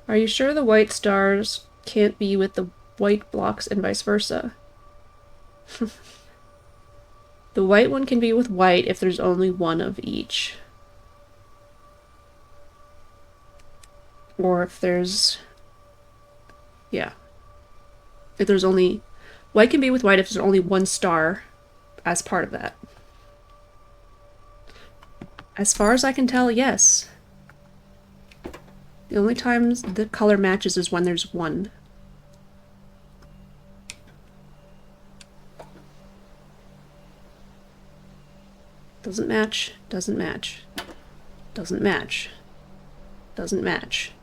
Are you sure the white stars can't be with the white blocks and vice versa? The white one can be with white if there's only one of each. Or if there's... yeah. If there's only... white can be with white if there's only one star as part of that. As far as I can tell, yes. The only times the color matches is when there's one. Doesn't match, doesn't match, doesn't match, doesn't match.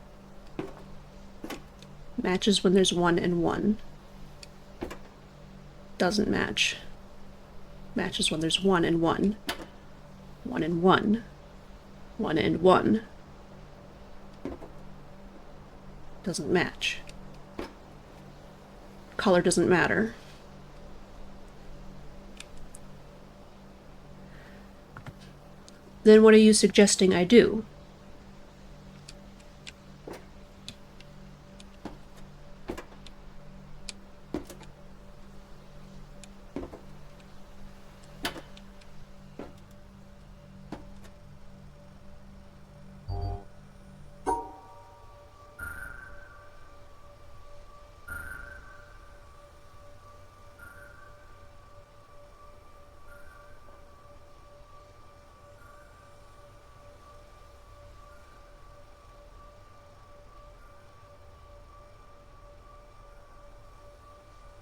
Matches when there's 1 and 1. Doesn't match. Matches when there's 1 and 1. 1 and 1. 1 and 1. Doesn't match. Color doesn't matter. Then what are you suggesting I do?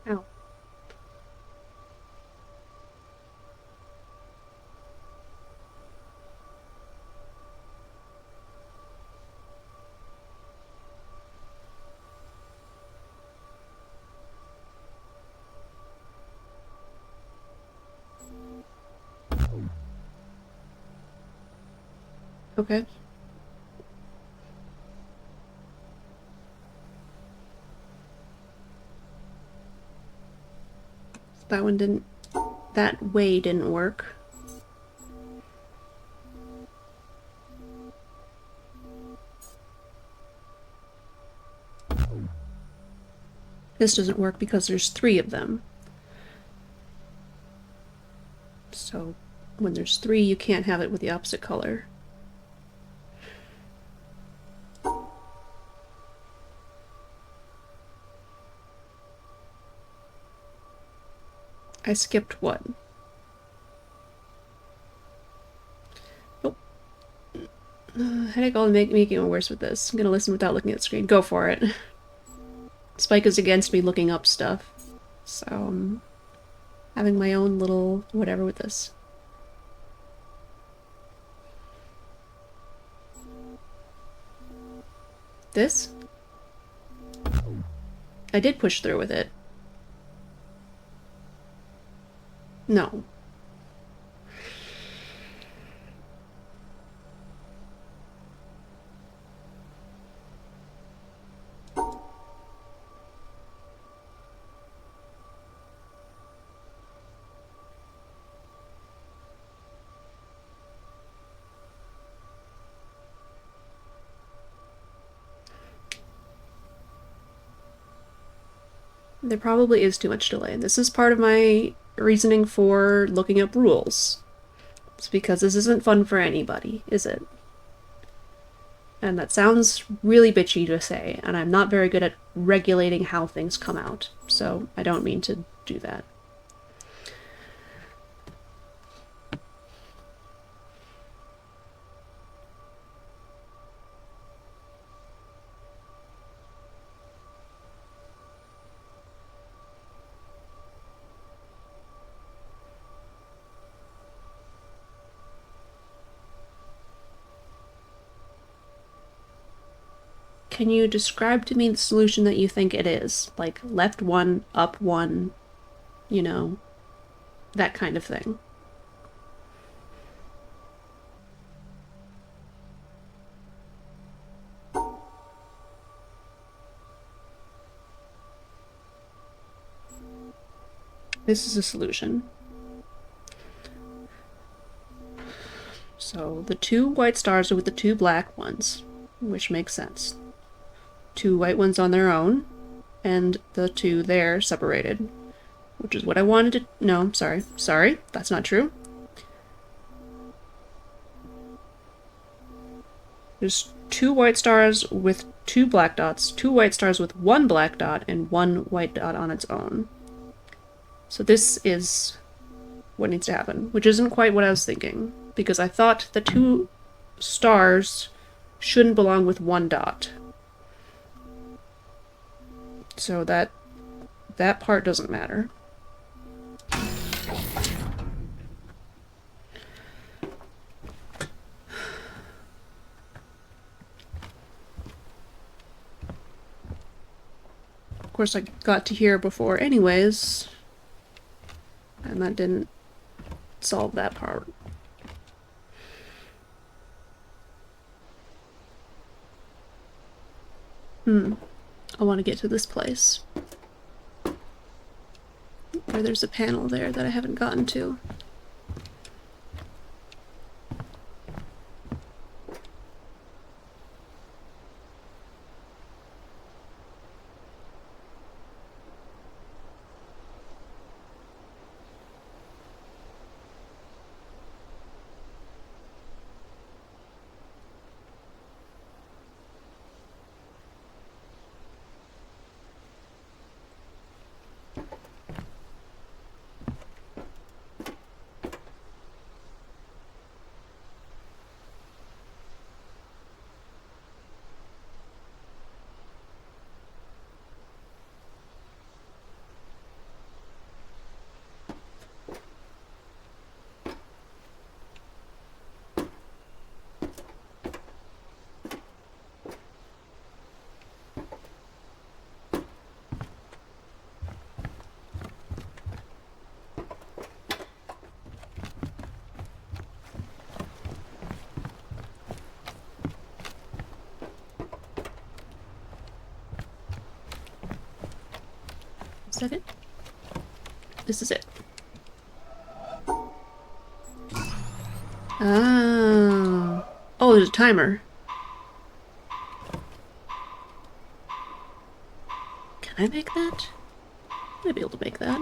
Ow. Okay. That that way didn't work. This doesn't work because there's 3 of them. So when there's 3, you can't have it with the opposite color. I skipped what? Nope. Headache all making it worse with this. I'm gonna listen without looking at the screen. Go for it. Spike is against me looking up stuff. So I'm having my own little whatever with this. This? I did push through with it. No. There probably is too much delay. This is part of my reasoning for looking up rules. It's because this isn't fun for anybody, is it? And that sounds really bitchy to say, and I'm not very good at regulating how things come out, so I don't mean to do that. Can you describe to me the solution that you think it is? Like left 1, up 1, you know, that kind of thing. This is a solution. So the 2 white stars are with the 2 black ones, which makes sense. 2 white ones on their own, and the 2 there separated, which is what I wanted to... No, sorry, that's not true. There's 2 white stars with 2 black dots, 2 white stars with 1 black dot, and 1 white dot on its own. So this is what needs to happen, which isn't quite what I was thinking, because I thought the 2 stars shouldn't belong with 1 dot. So that part doesn't matter. Of course, I got to here before anyways, and that didn't solve that part. I want to get to this place. Where there's a panel there that I haven't gotten to. Is that it? This is it. Oh. Oh, there's a timer. Can I make that? I'd be able to make that.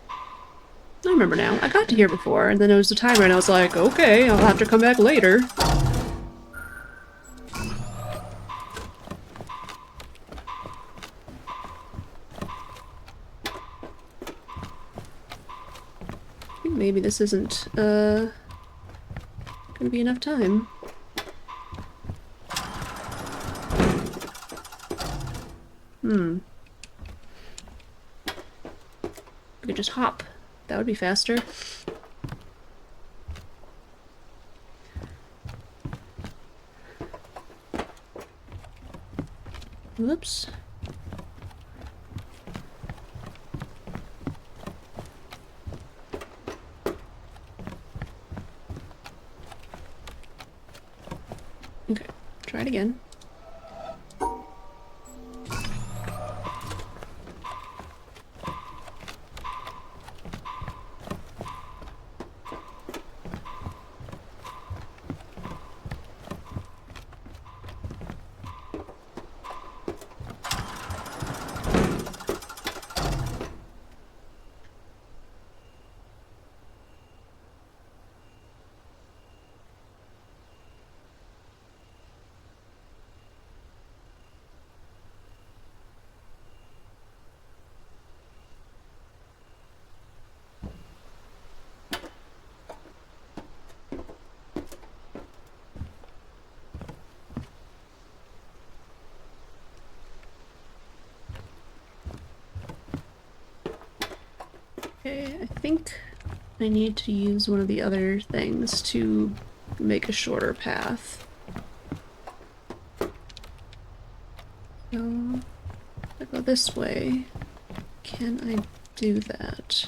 I remember now. I got to here before, and then there was a timer, and I was like, okay, I'll have to come back later. I think maybe this isn't, gonna be enough time. Hmm. We could just hop. That would be faster. Whoops. Okay, try it again. Okay, I think I need to use one of the other things to make a shorter path. So, if I go this way, can I do that?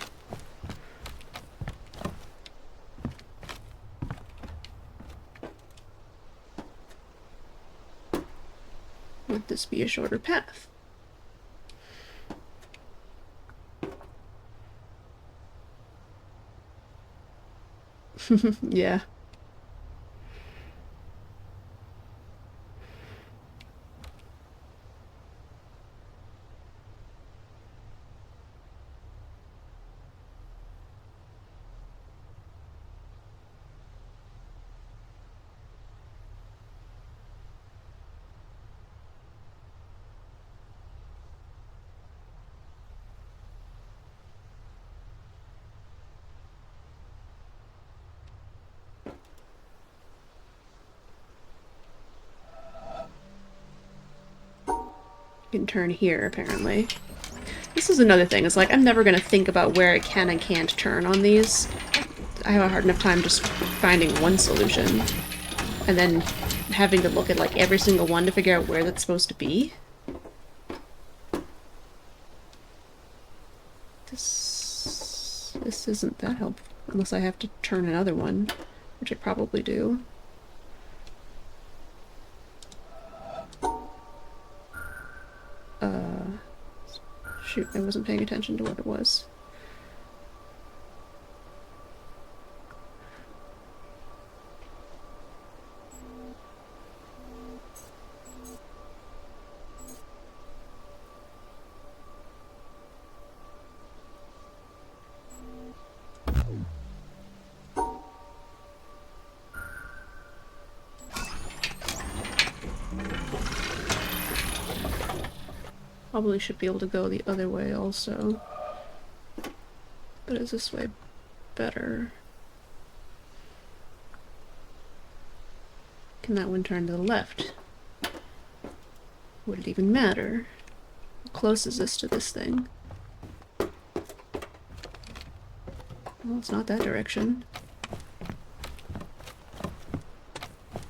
Would this be a shorter path? Yeah. You can turn here, apparently. This is another thing. It's like, I'm never going to think about where I can and can't turn on these. I have a hard enough time just finding one solution. And then having to look at, like, every single one to figure out where that's supposed to be. This isn't that helpful. Unless I have to turn another one. Which I probably do. Shoot, I wasn't paying attention to what it was. Probably should be able to go the other way also. But is this way better? Can that one turn to the left? Would it even matter? How close is this to this thing? Well, it's not that direction.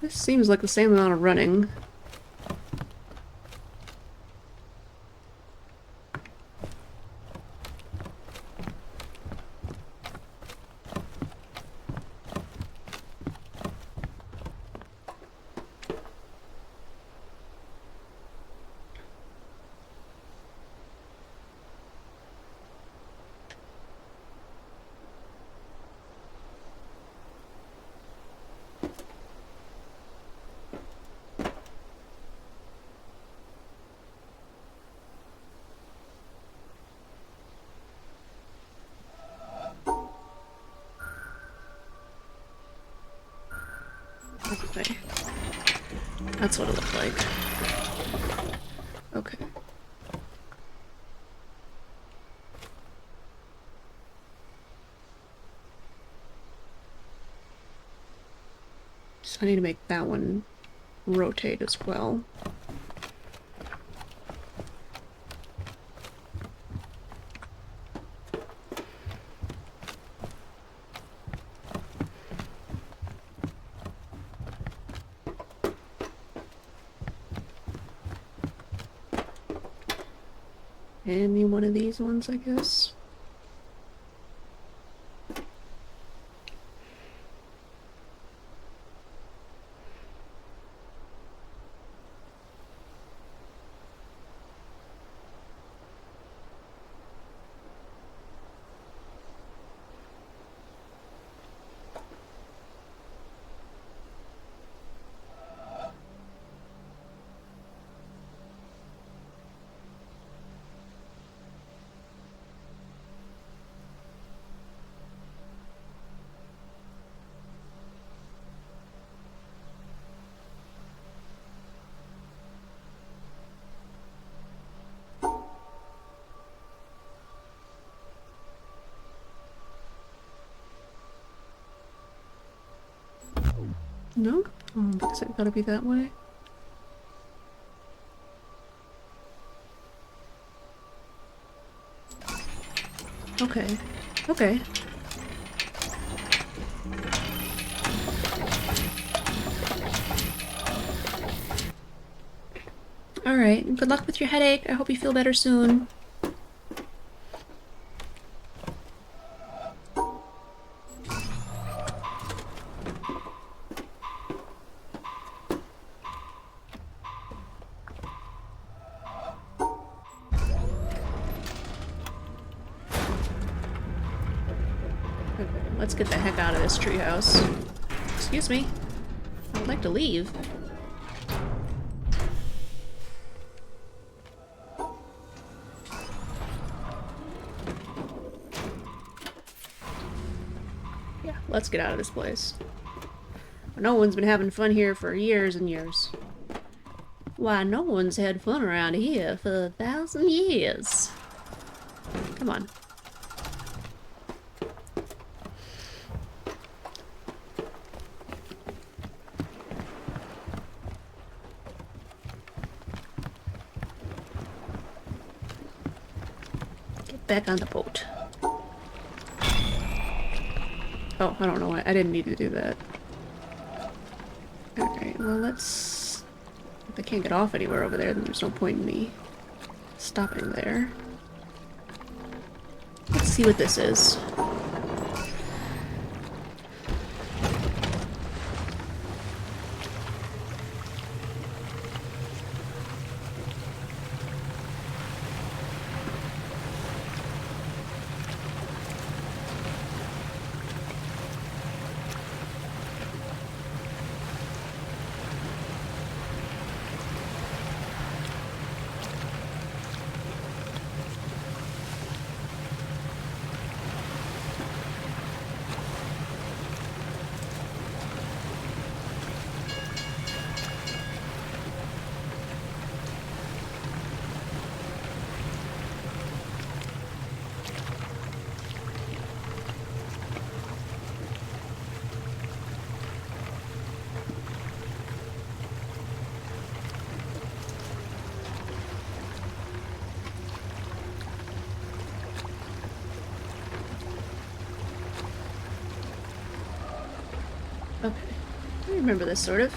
This seems like the same amount of running. That's what it looked like. Okay. So I need to make that one rotate as well. Any one of these ones, I guess. No? Oh, because it gotta be that way. Okay. Okay. Alright, good luck with your headache. I hope you feel better soon. Okay, let's get the heck out of this treehouse. Excuse me. I would like to leave. Yeah, let's get out of this place. No one's been having fun here for years and years. Why, no one's had fun around here for 1,000 years. Come on. Get back on the boat. Oh, I don't know why. I didn't need to do that. Alright, well let's... If I can't get off anywhere over there, then there's no point in me stopping there. Let's see what this is. Okay. I remember this, sort of.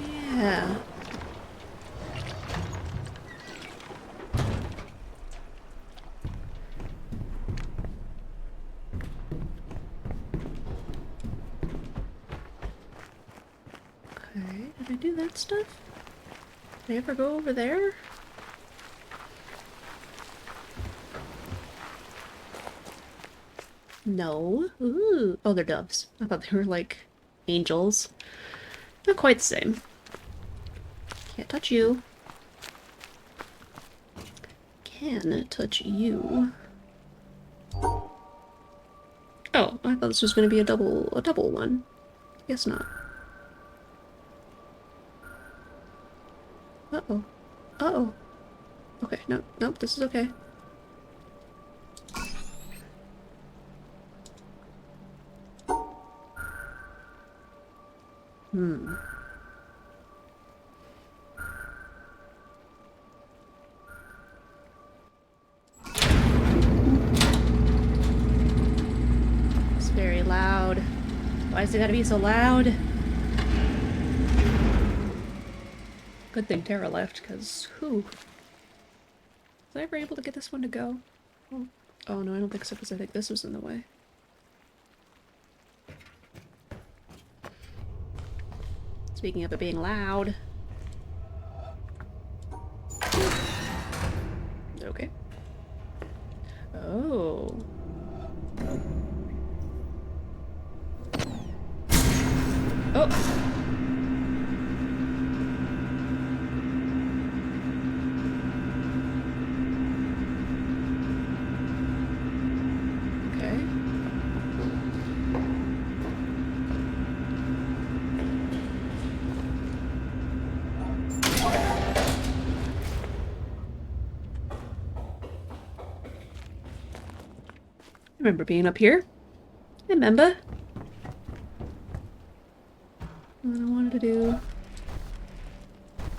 Yeah. Okay, did I do that stuff? Did I ever go over there? No. Ooh. Oh, they're doves. I thought they were like angels. Not quite the same. Can't touch you. Can touch you. Oh, I thought this was going to be a double one. Guess not. Uh-oh. Uh-oh. Okay, no, nope, this is okay. Hmm. It's very loud. Why is it gotta be so loud? Good thing Tara left, because who? Was I ever able to get this one to go? Oh no, I don't think so, because I think this was in the way. Speaking of it being loud. Okay. Oh. Oh! Remember being up here? I remember. What I wanted to do.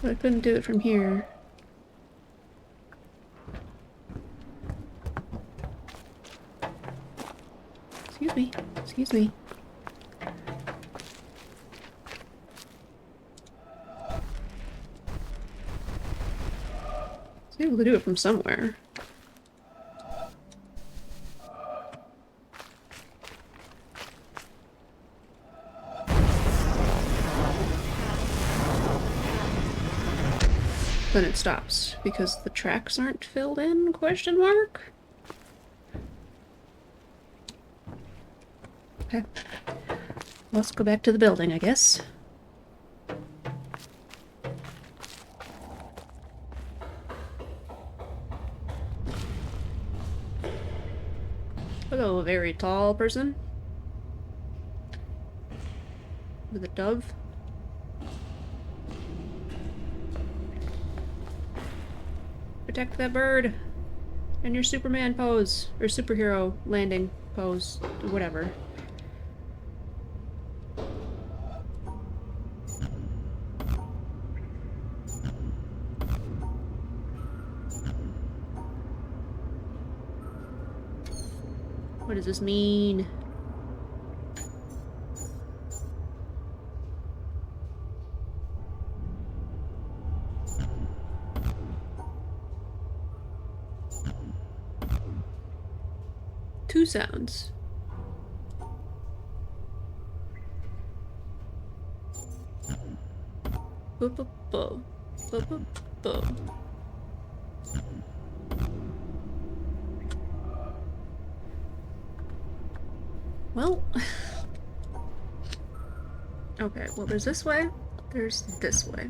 But I couldn't do it from here. Excuse me. Excuse me. I was able to do it from somewhere. Then it stops because the tracks aren't filled in, question mark? Okay. Let's go back to the building, I guess. Hello, very tall person. With a dove. Protect that bird. And your Superman pose. Or superhero landing pose. Whatever. What does this mean? Two sounds. Bo bo bo. Bo bo bo. Well. Okay, well there's this way. There's this way.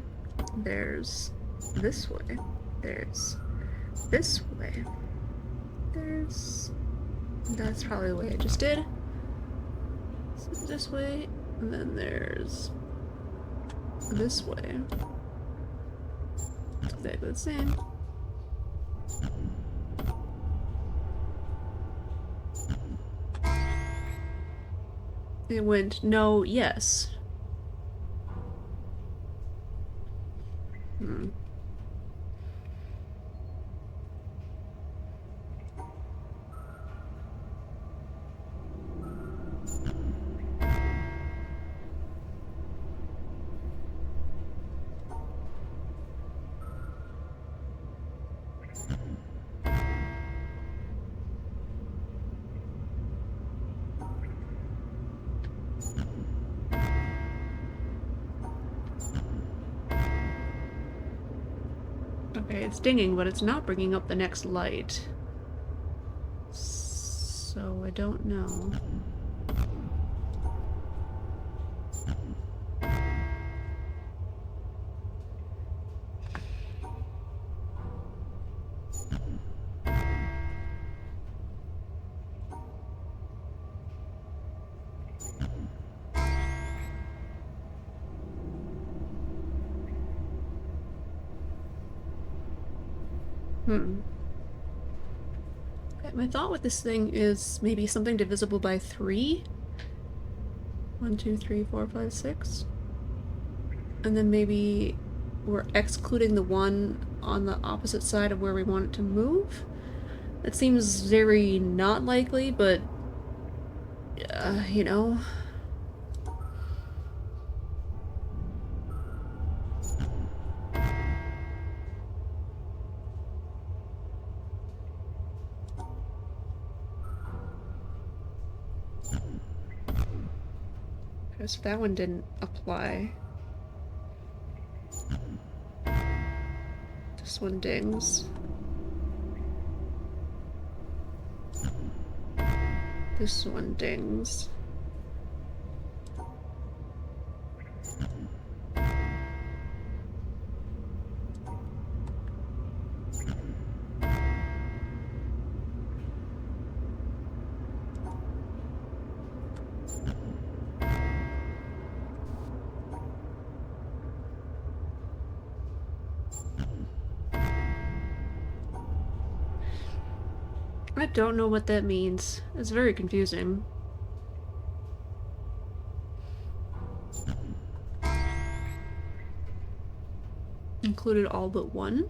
There's this way. There's this way. There's... That's probably the way I just did. So this way, and then there's this way. It's exactly the same. It went no, yes. Hmm. Okay, it's dinging, but it's not bringing up the next light. So I don't know. Hmm. Okay, my thought with this thing is maybe something divisible by 3. 1, 2, 3, 4, 5, 6. And then maybe we're excluding the one on the opposite side of where we want it to move. That seems very not likely, but you know. Okay, so that one didn't apply. This one dings. This one dings. I don't know what that means. It's very confusing. Included all but one?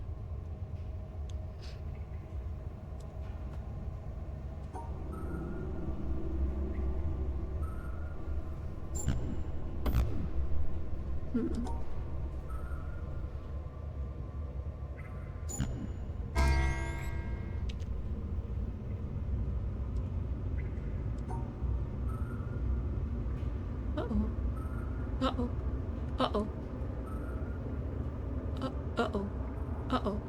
Hmm. Uh-oh. Uh-oh. Uh-oh. Uh-oh. Uh-oh.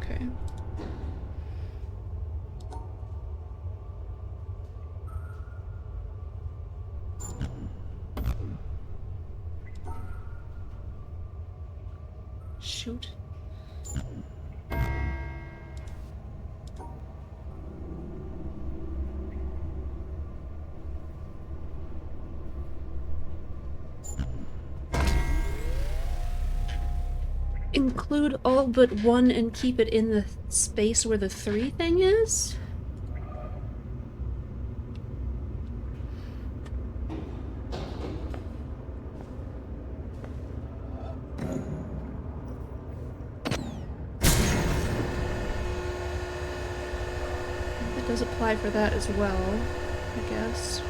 Okay. Shoot. Include all but one and keep it in the space where the 3 thing is? It does apply for that as well, I guess.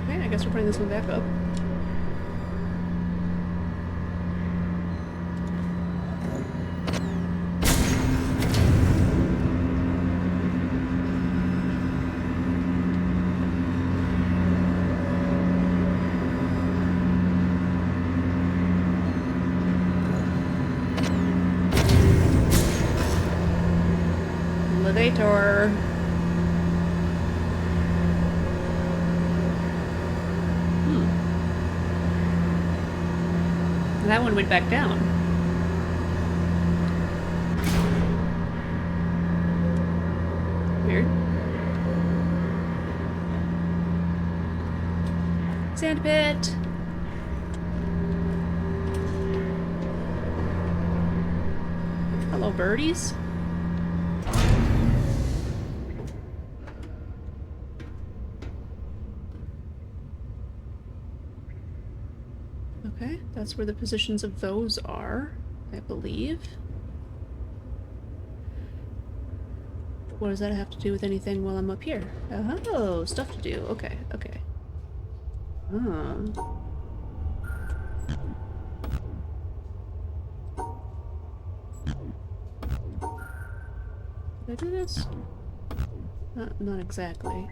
Okay, I guess we're putting this one back up. Elevator. That one went back down. Weird. Sand pit. Hello, birdies. Okay, that's where the positions of those are, I believe. What does that have to do with anything while I'm up here? Oh, stuff to do. Okay, okay. Oh. Did I do this? Not exactly.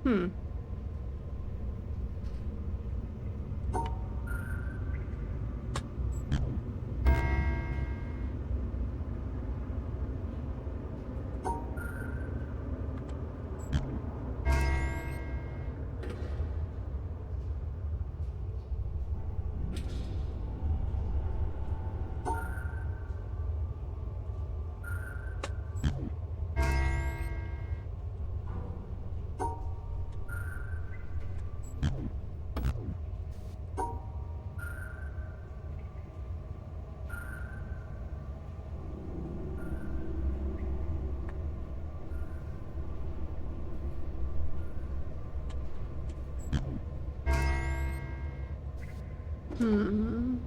Hmm. Hmm.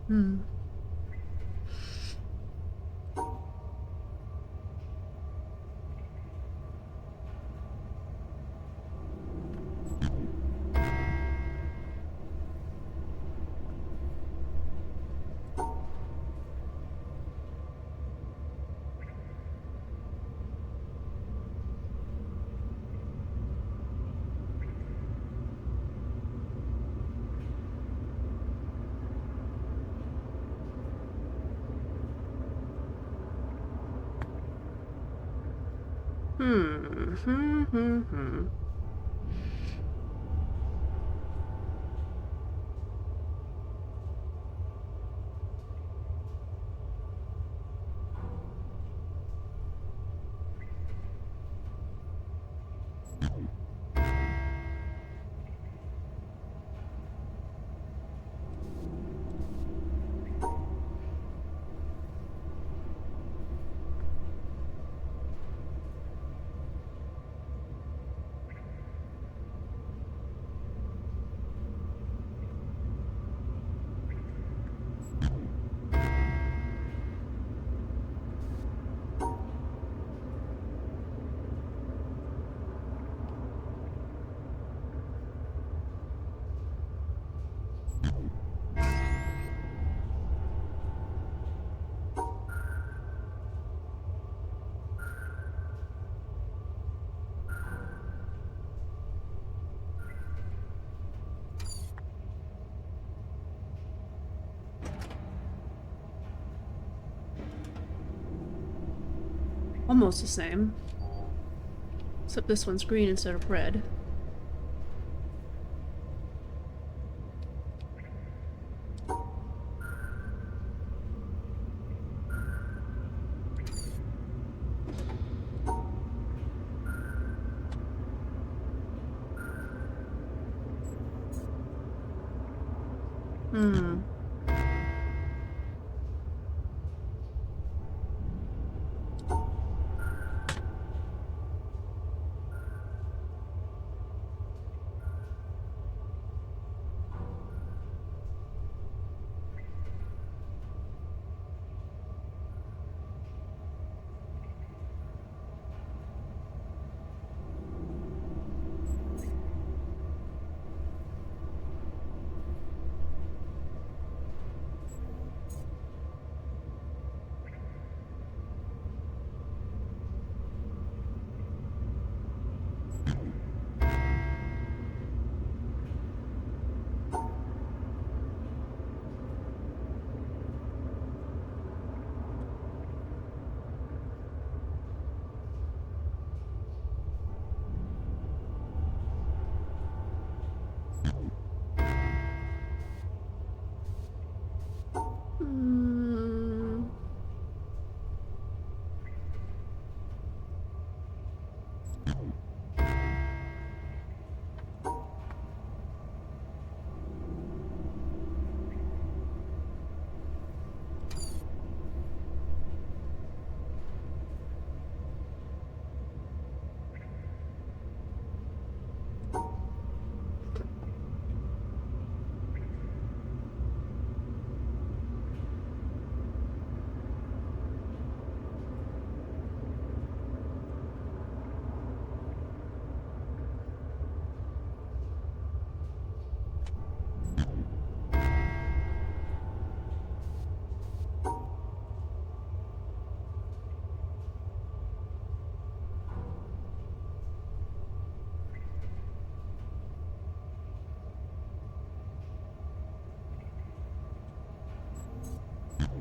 Hmm. Hmm. Hmm. Hmm. Hmm. Almost the same. Except this one's green instead of red. Hmm.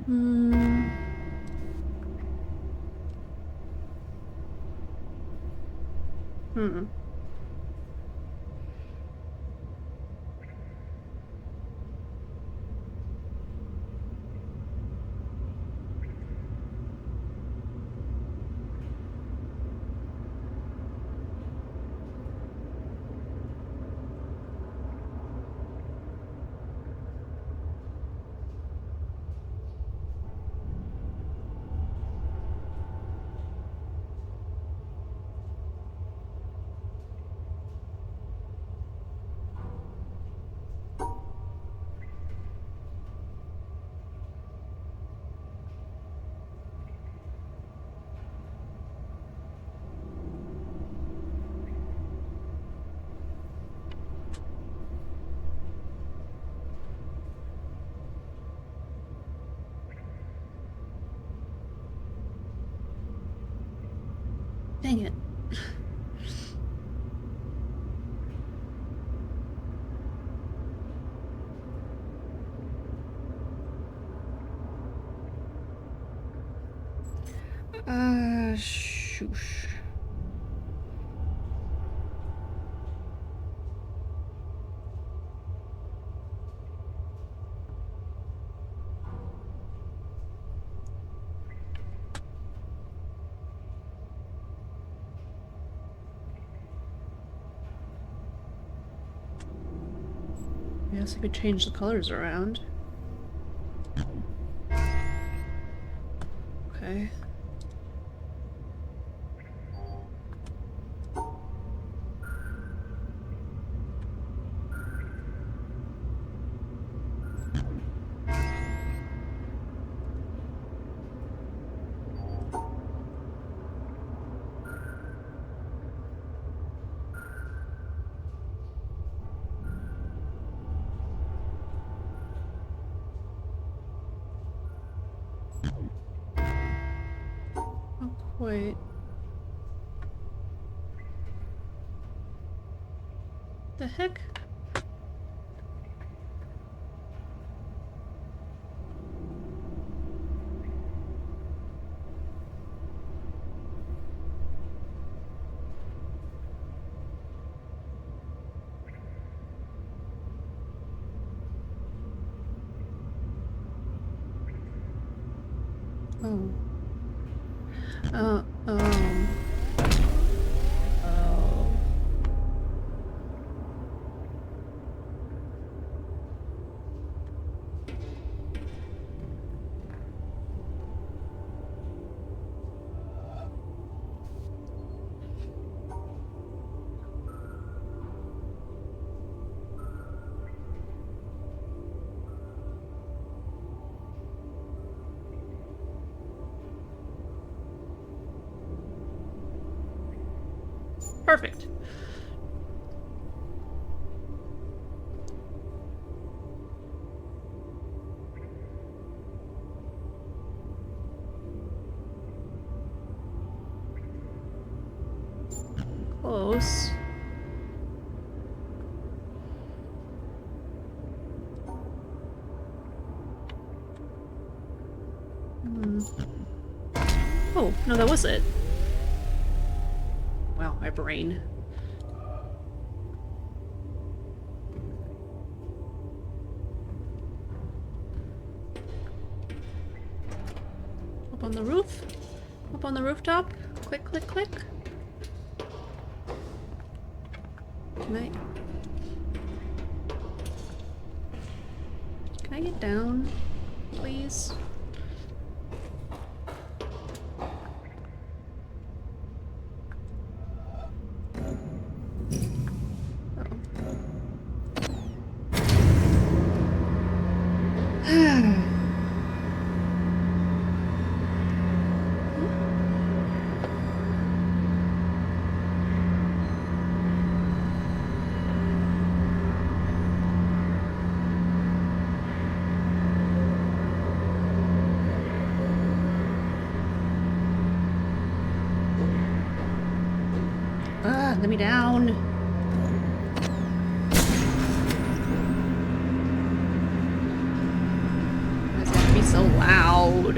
Hmm. Hmm. Dang it. Shoosh. I guess I could change the colors around. Okay. Not quite. The heck? Oh. Oh. Oh. Perfect. Close. Hmm. Oh, no, that was it. Wow, my brain. Up on the roof? Up on the rooftop? Click, click, click. Can I get down, please? Let me down. Why does it have to be so loud? loud.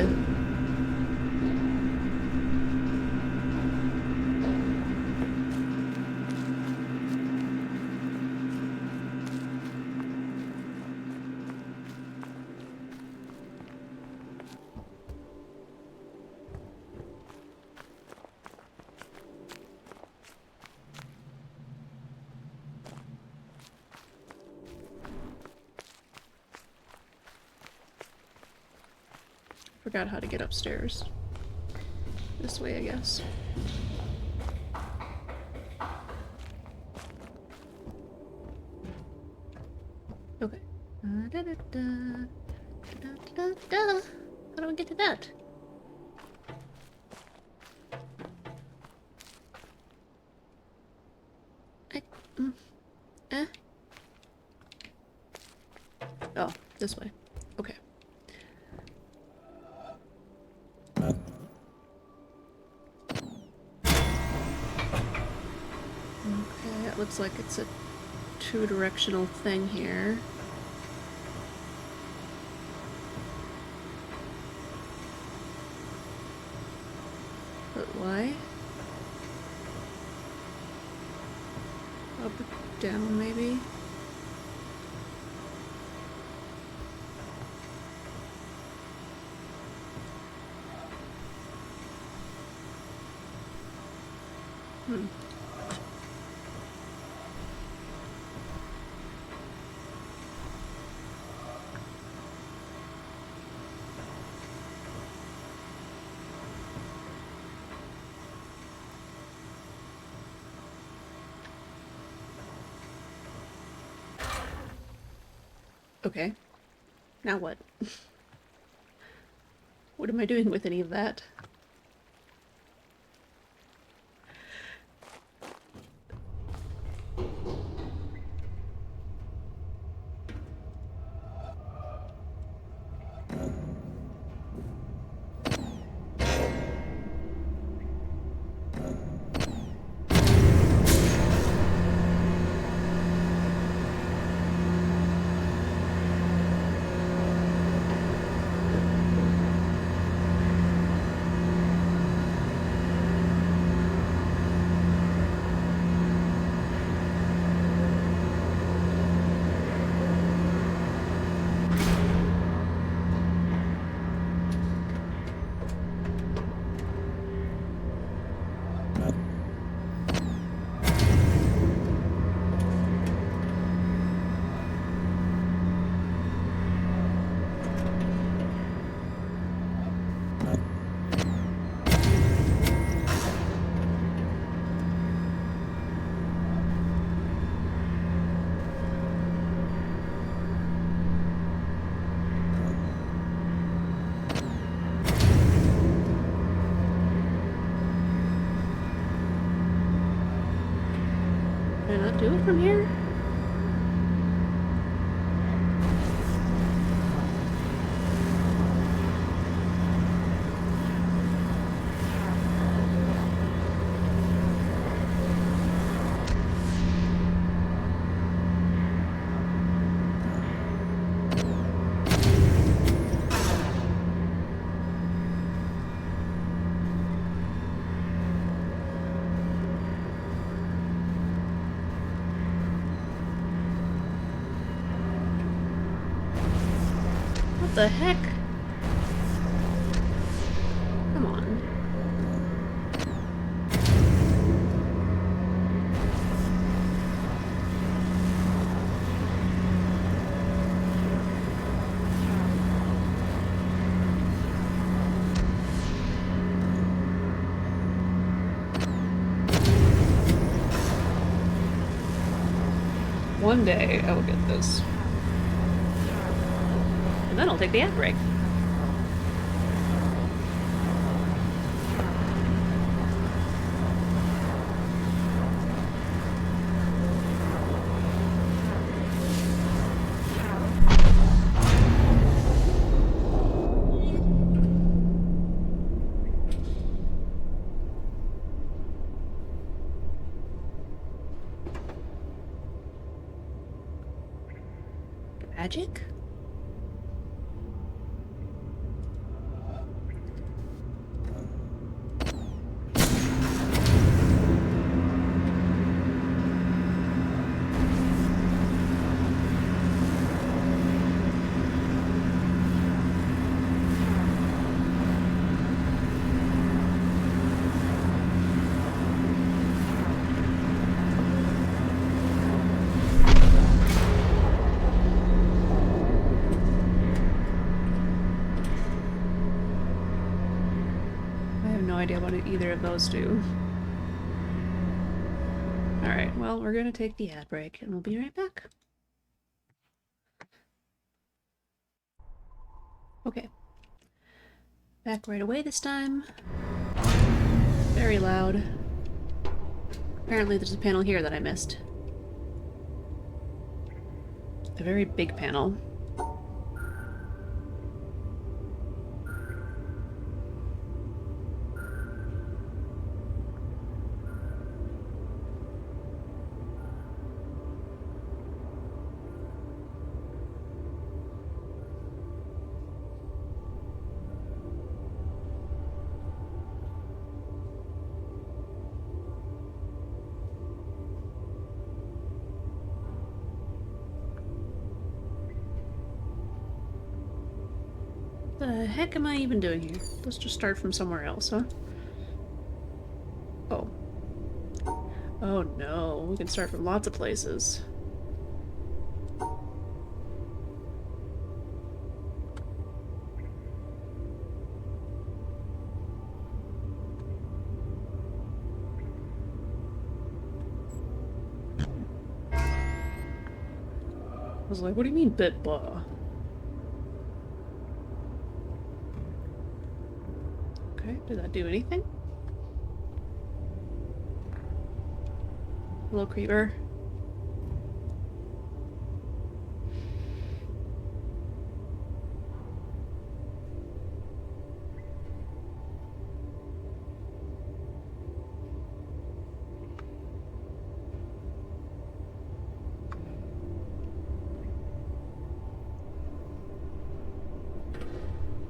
Forgot how to get upstairs. This way, I guess. Okay. Da, da, da, da, da, da. How do I get to that? Eh? Oh, this way. Okay. Okay, it looks like it's a two-directional thing here. But why? Up, down, maybe? Okay. Now what? What am I doing with any of that? Can I not do it from here? What the heck? Come on. One day I will get this. And then I'll take the ad break. Magic? idea what either of those do. Alright, well, we're gonna take the ad break, and we'll be right back. Okay. Back right away this time. Very loud. Apparently there's a panel here that I missed. A very big panel. The heck am I even doing here? Let's just start from somewhere else, huh? Oh. Oh no, we can start from lots of places. I was like, what do you mean bit blah? Okay, did that do anything? Hello, creeper.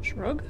Shrug?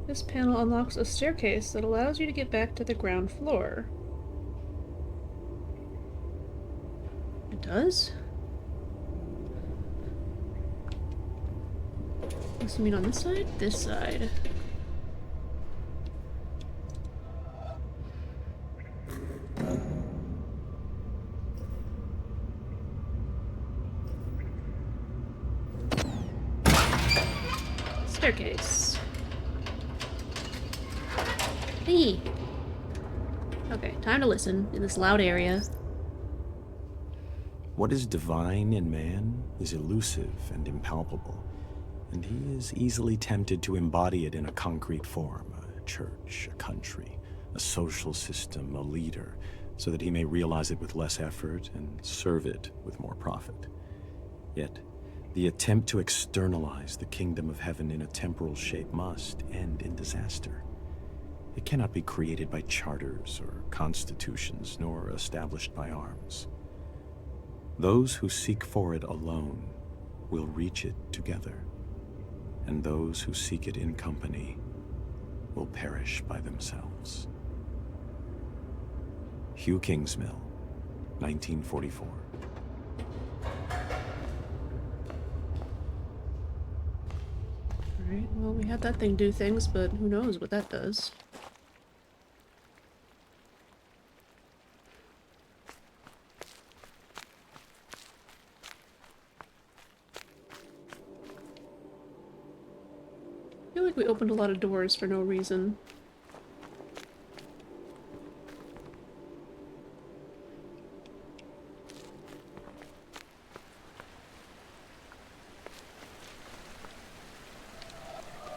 This panel unlocks a staircase that allows you to get back to the ground floor. It does? Does it mean on this side? This side. Staircase. Hey! Okay, time to listen in this loud area. What is divine in man is elusive and impalpable, and he is easily tempted to embody it in a concrete form, a church, a country, a social system, a leader, so that he may realize it with less effort and serve it with more profit. Yet, the attempt to externalize the kingdom of heaven in a temporal shape must end in disaster. It cannot be created by charters or constitutions, nor established by arms. Those who seek for it alone will reach it together, and those who seek it in company will perish by themselves. Hugh Kingsmill, 1944. Alright, well, we had that thing do things, but who knows what that does. I feel like we opened a lot of doors for no reason.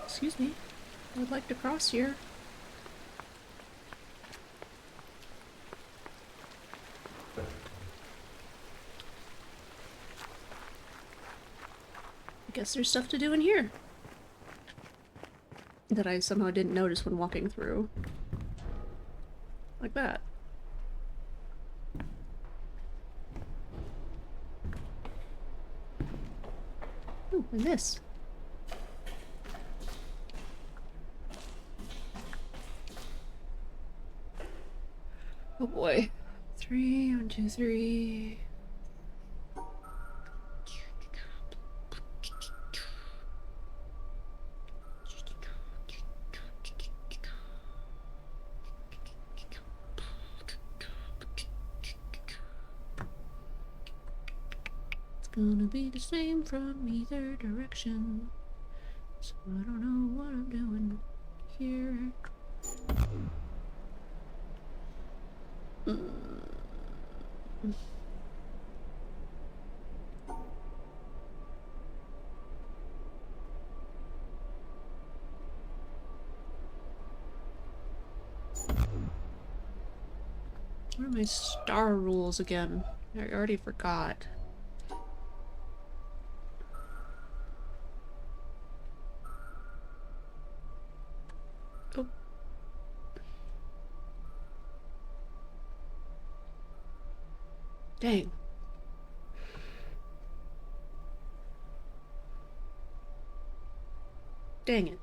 Excuse me. I would like to cross here. I guess there's stuff to do in here that I somehow didn't notice when walking through. Like that. Ooh, and this. Oh boy. 3, 1, 2, 3. It's gonna be the same from either direction. So I don't know what I'm doing here. What are my star rules again? I already forgot. Oh. Dang. Dang it.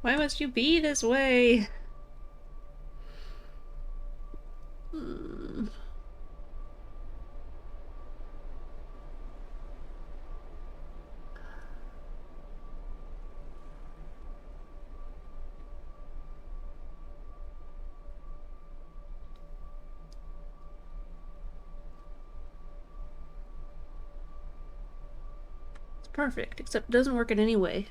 Why must you be this way? It's perfect, except it doesn't work in any way.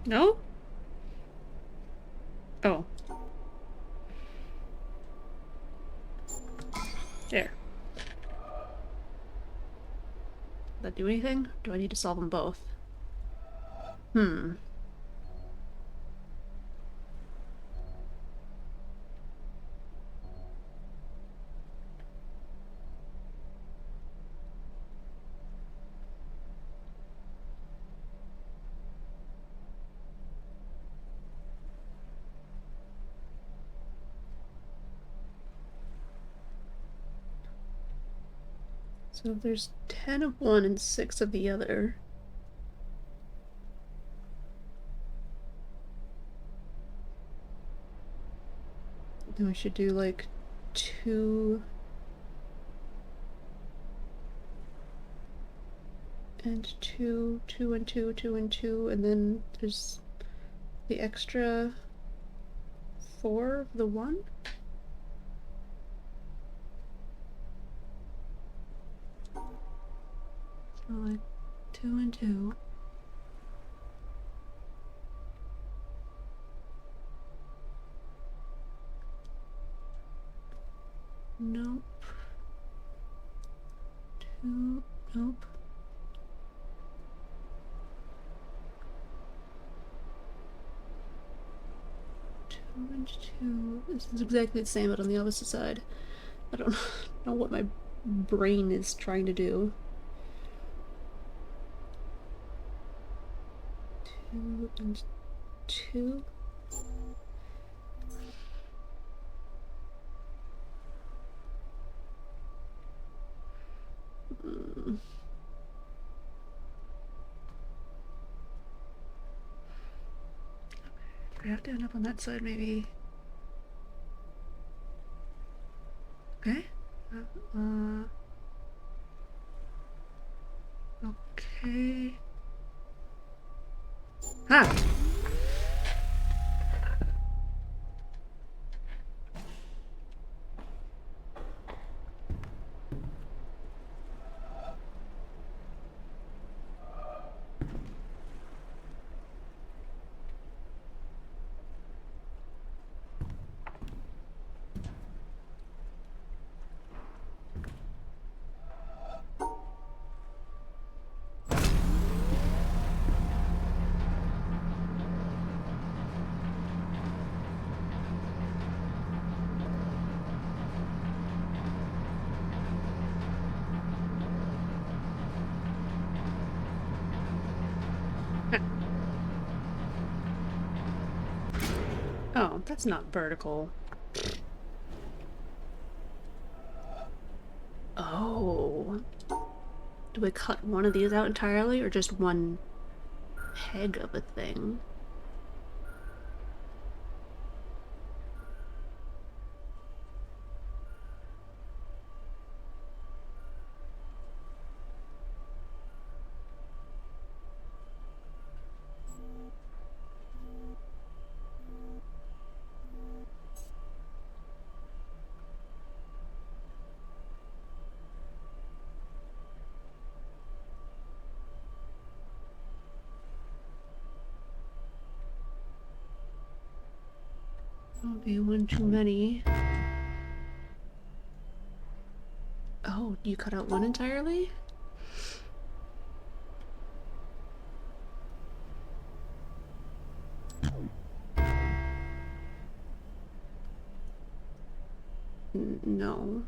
No? Oh. There. Did that do anything? Do I need to solve them both? So if there's 10 of one and 6 of the other. Then we should do like 2 and 2, 2 and 2, 2 and 2, and then there's the extra 4 of the 1? So like 2 and 2. Nope. 2, nope. 2 and 2. This is exactly the same, but on the opposite side. I don't know what my brain is trying to do. 2 and 2. I have to end up on that side, maybe. Okay. Okay. Ah! Oh, that's not vertical. Oh. Do we cut one of these out entirely, or just one peg of a thing? That'll be one too many. Oh, you cut out one entirely? No.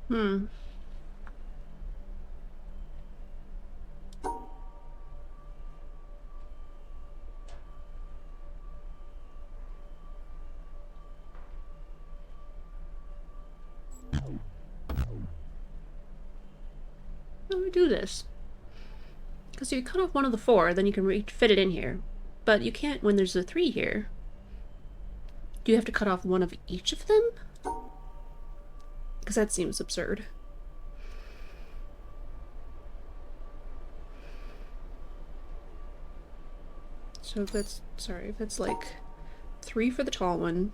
Hmm. How do we do this? Because you cut off one of the four, then you can fit it in here. But you can't when there's a three here. Do you have to cut off one of each of them? Because that seems absurd. So if that's, sorry, if it's like 3 for the tall one,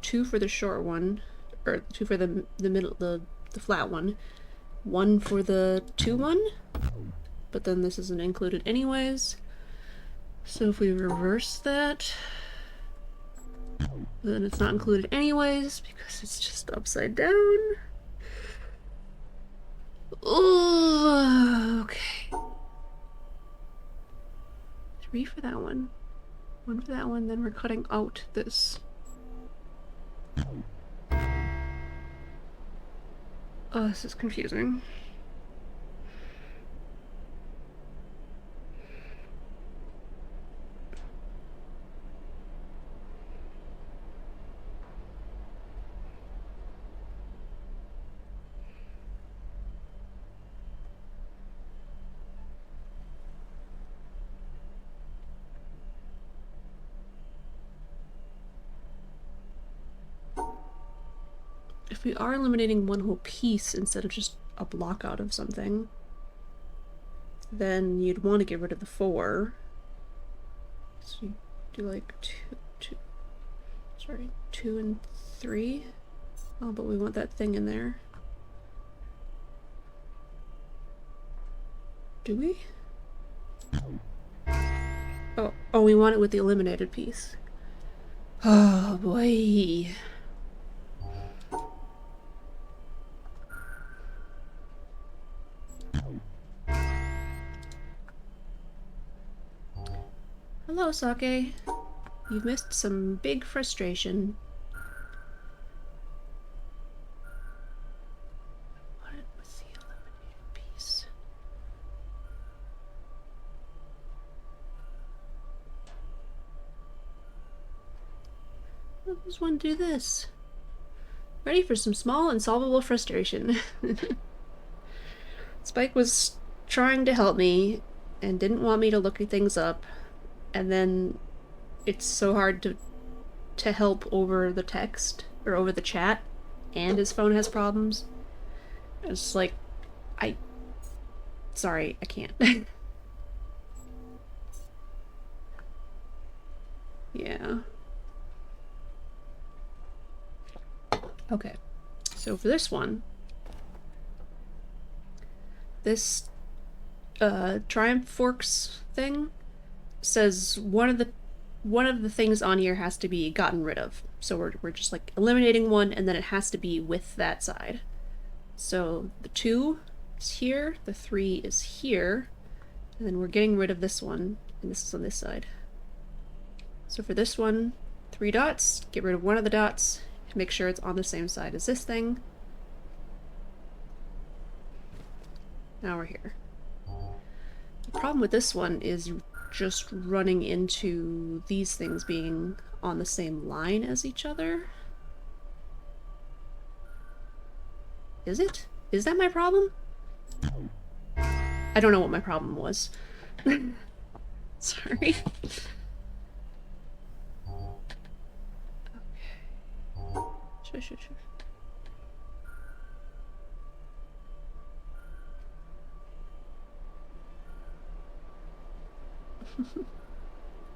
2 for the short one, or 2 for the middle, the flat one, 1 for the 2 one, but then this isn't included anyways. So if we reverse that, then it's not included anyways because it's just upside down. Oh, okay. 3 for that one, 1 for that one, then we're cutting out this. Oh, this is confusing. If we are eliminating one whole piece instead of just a block out of something, then you'd want to get rid of the 4. So you do like 2 and 3. Oh, but we want that thing in there. Do we? Oh, we want it with the eliminated piece. Oh boy. Hello, Sake. You've missed some big frustration. What was the eliminated piece? How does one do this? Ready for some small and solvable frustration. Spike was trying to help me and didn't want me to look things up, and then it's so hard to help over the text or over the chat, and his phone has problems. It's like, sorry, I can't. Yeah. Okay. So for this one, this Triumph Forks thing says one of the things on here has to be gotten rid of. So we're just like eliminating one, and then it has to be with that side. So the 2 is here, the 3 is here, and then we're getting rid of this one, and this is on this side. So for this one, 3 dots, get rid of one of the dots, make sure it's on the same side as this thing. Now we're here. The problem with this one is just running into these things being on the same line as each other. Is it? Is that my problem? I don't know what my problem was. Sorry. Okay. Sure.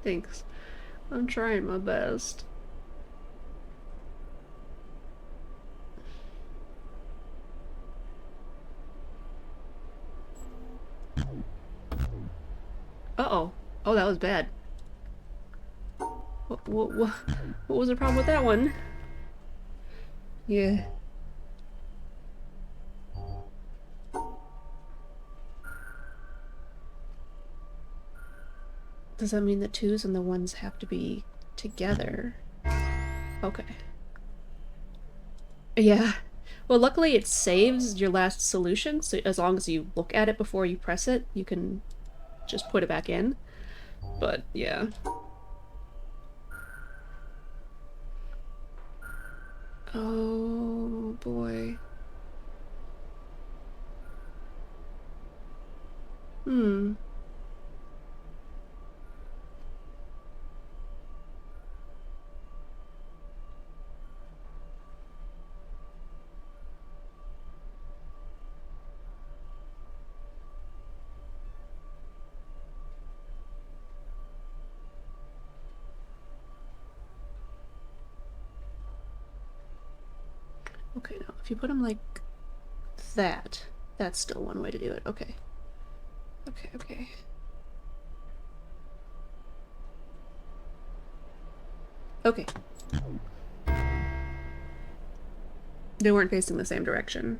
Thanks. I'm trying my best. Uh-oh. Oh, that was bad. What was the problem with that one? Yeah. Does that mean the 2s and the 1s have to be together? Okay. Yeah. Well, luckily it saves your last solution, so as long as you look at it before you press it, you can just put it back in. But, yeah. Oh, boy. Hmm. Okay, now, if you put them like that, that's still one way to do it. Okay. Okay. Okay. They weren't facing the same direction.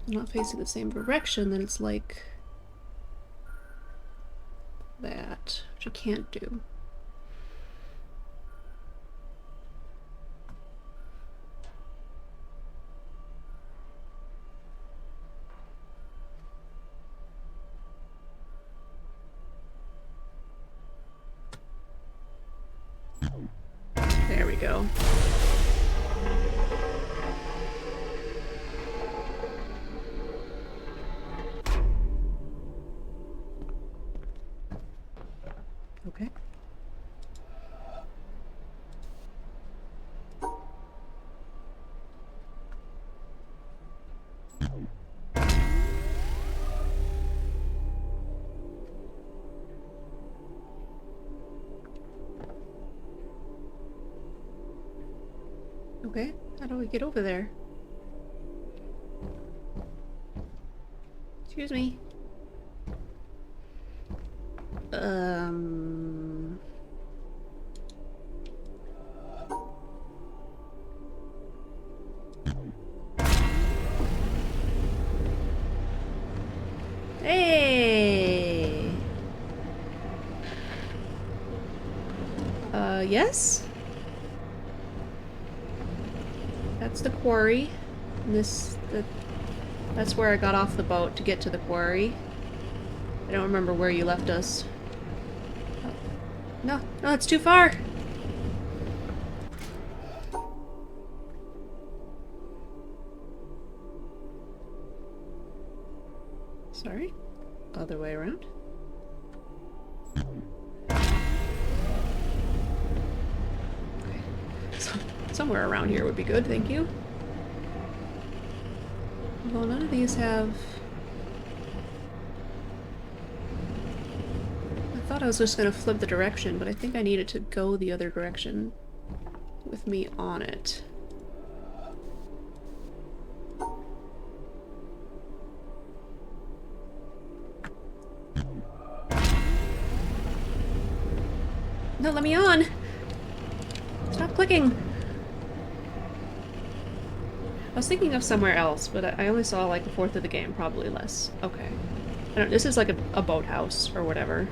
Not facing the same direction, then it's like that, which you can't do. There we go. Okay. Okay, how do we get over there? Excuse me. Hey! Yes? That's the quarry. And that's where I got off the boat to get to the quarry. I don't remember where you left us. Oh. No, it's too far! Sorry? Other way around? Okay. Somewhere around here would be good, thank you. Well, none of these have... I thought I was just gonna flip the direction, but I think I needed to go the other direction with me on it. No, let me on! Stop clicking! I was thinking of somewhere else, but I only saw like a fourth of the game, probably less. Okay. I don't, this is like a boathouse or whatever.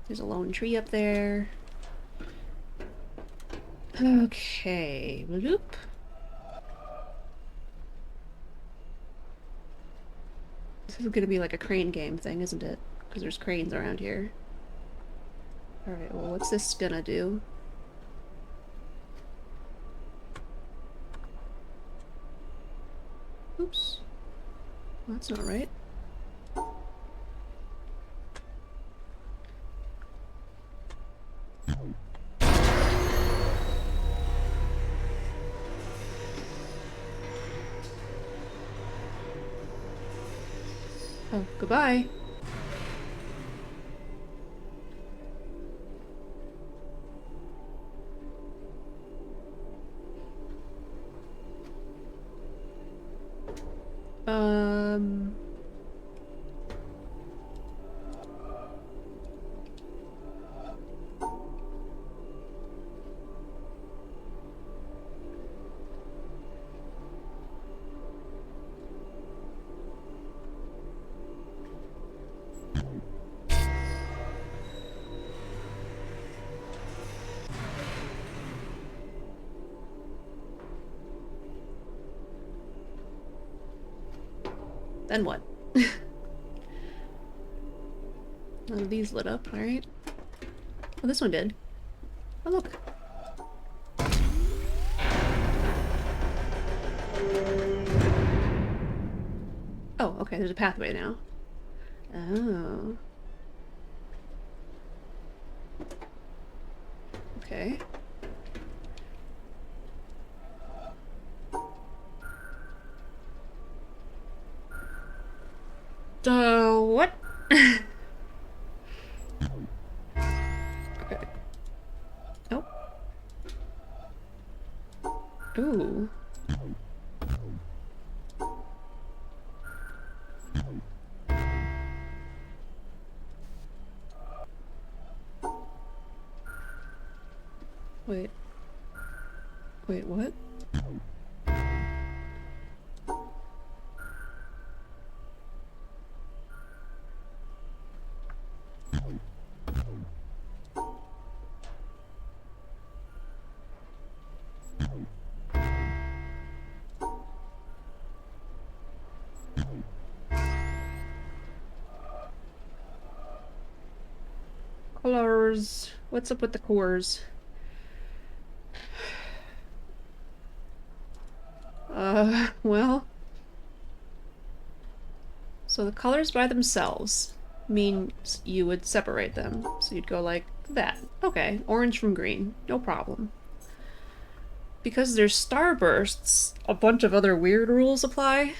There's a lone tree up there. Okay. Bloop. This is gonna be like a crane game thing, isn't it? Because there's cranes around here. Alright, well, what's this gonna do? Oops. Well, that's not right. Oh, goodbye. Um... Then what? None of these lit up, alright. Oh, this one did. Oh, look. Oh, okay, there's a pathway now. Oh. Okay. What? Okay. Oh. Ooh. Wait. Wait, what? Colors. What's up with the cores? Well. So the colors by themselves means you would separate them. So you'd go like that. Okay, orange from green. No problem. Because there's starbursts, a bunch of other weird rules apply.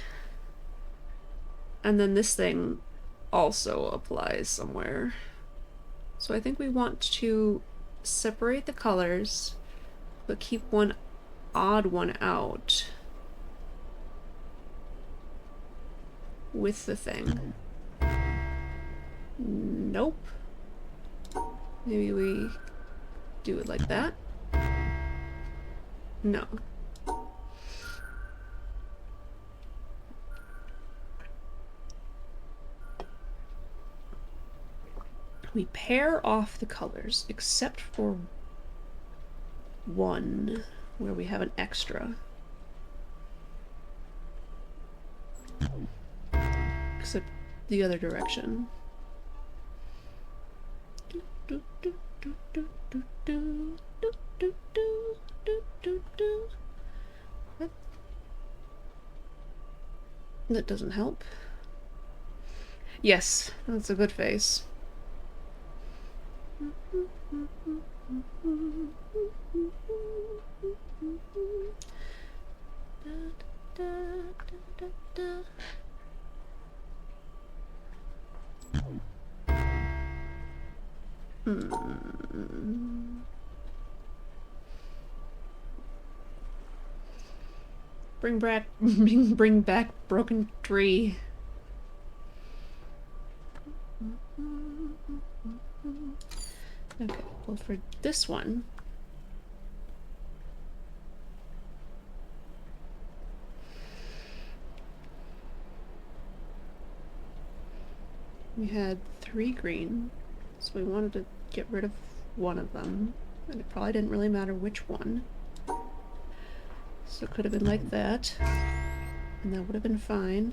And then this thing also applies somewhere. So I think we want to separate the colors, but keep one odd one out with the thing. Nope. Maybe we do it like that. No. We pair off the colors, except for one, where we have an extra. Except the other direction. What? That doesn't help. Yes, that's a good face. Bring back broken tree. Okay, well for this one, we had 3 green, so we wanted to get rid of one of them, and it probably didn't really matter which one. So it could have been like that, and that would have been fine.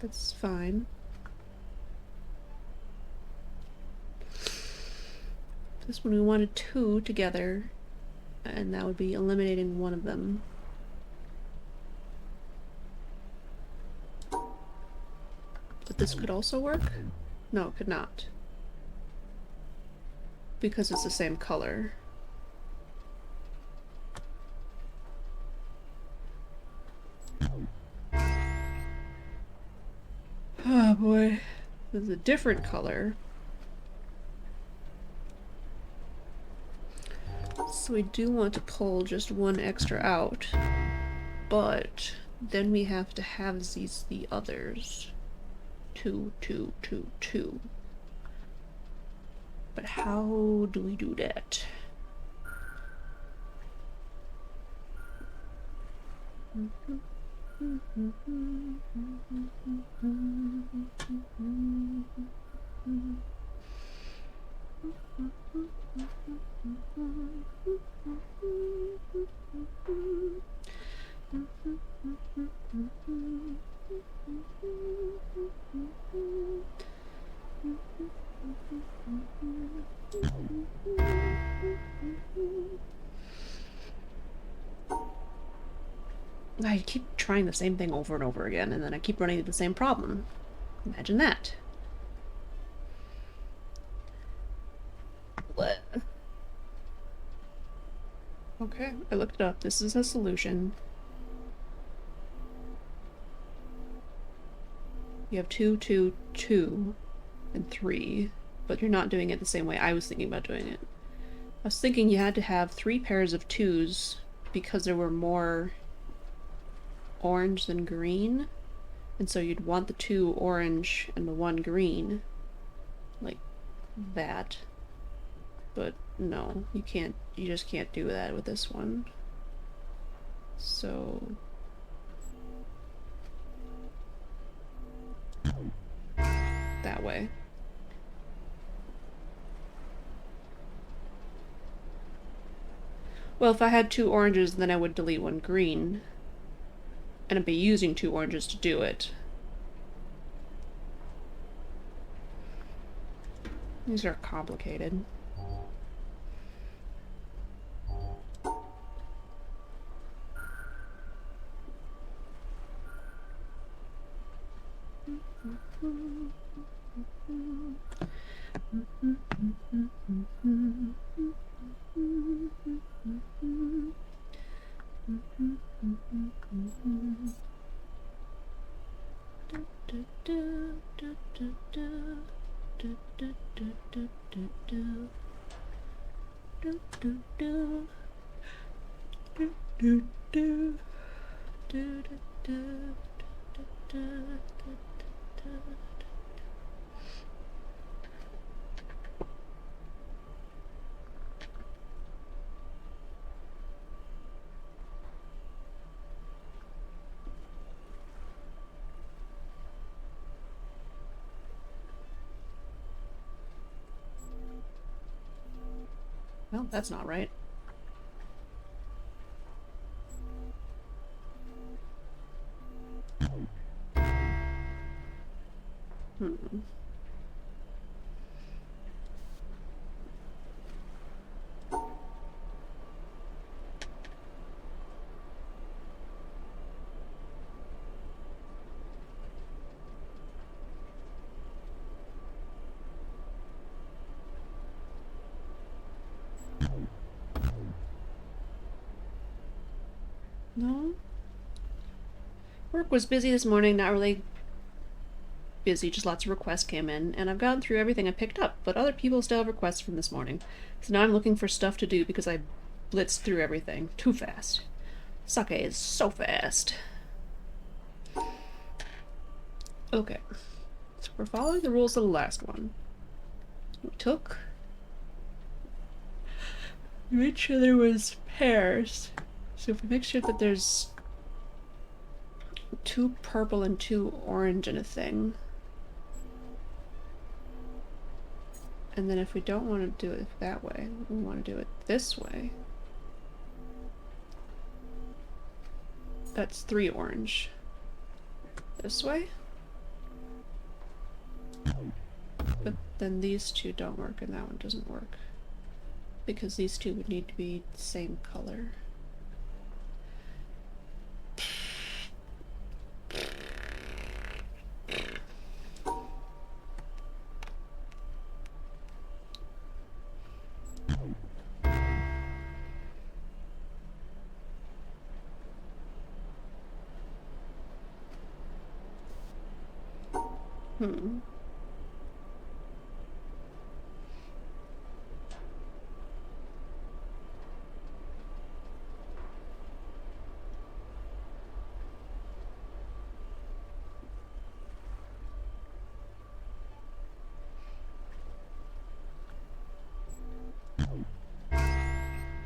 That's fine. This one we wanted 2 together, and that would be eliminating one of them. But this could also work? No, it could not. Because it's the same color. Oh boy. This is a different color. So we do want to pull just 1 extra out. But then we have to have the others. 2, 2, 2, 2. But how do we do that? I keep trying the same thing over and over again, and then I keep running into the same problem. Imagine that. What? Okay, I looked it up. This is a solution. You have 2, 2, 2, and 3, but you're not doing it the same way I was thinking about doing it. I was thinking you had to have 3 pairs of 2s because there were more orange than green, and so you'd want the 2 orange and the 1 green, like that. But no, you can't, you just can't do that with this one. So that way. Well, if I had 2 oranges, then I would delete 1 green, and I'd be using 2 oranges to do it. These are complicated. Well, that's not right. Hmm. No? Work was busy this morning, not really busy, just lots of requests came in, and I've gotten through everything I picked up, but other people still have requests from this morning. So now I'm looking for stuff to do because I blitzed through everything too fast. Sake is so fast. Okay. So we're following the rules of the last one. We made sure there was pairs. So if we make sure that there's 2 purple and 2 orange in a thing. And then if we don't want to do it that way, we want to do it this way. That's 3 orange. This way? But then these 2 don't work and that one doesn't work. Because these 2 would need to be the same color. Hmm.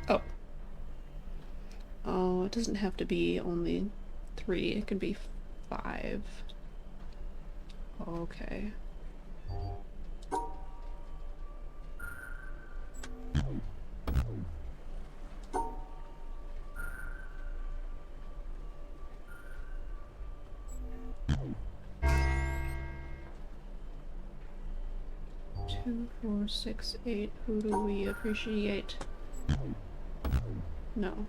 Oh. Oh, it doesn't have to be only 3, it can be 5. Okay. Two, 4, 6, 8. Who do we appreciate? No.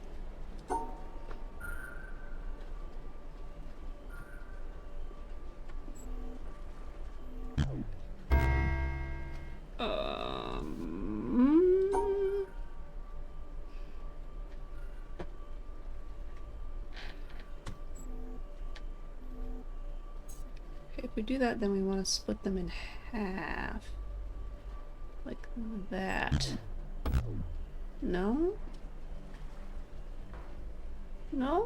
Okay, if we do that, then we want to split them in half. Like that. No? No?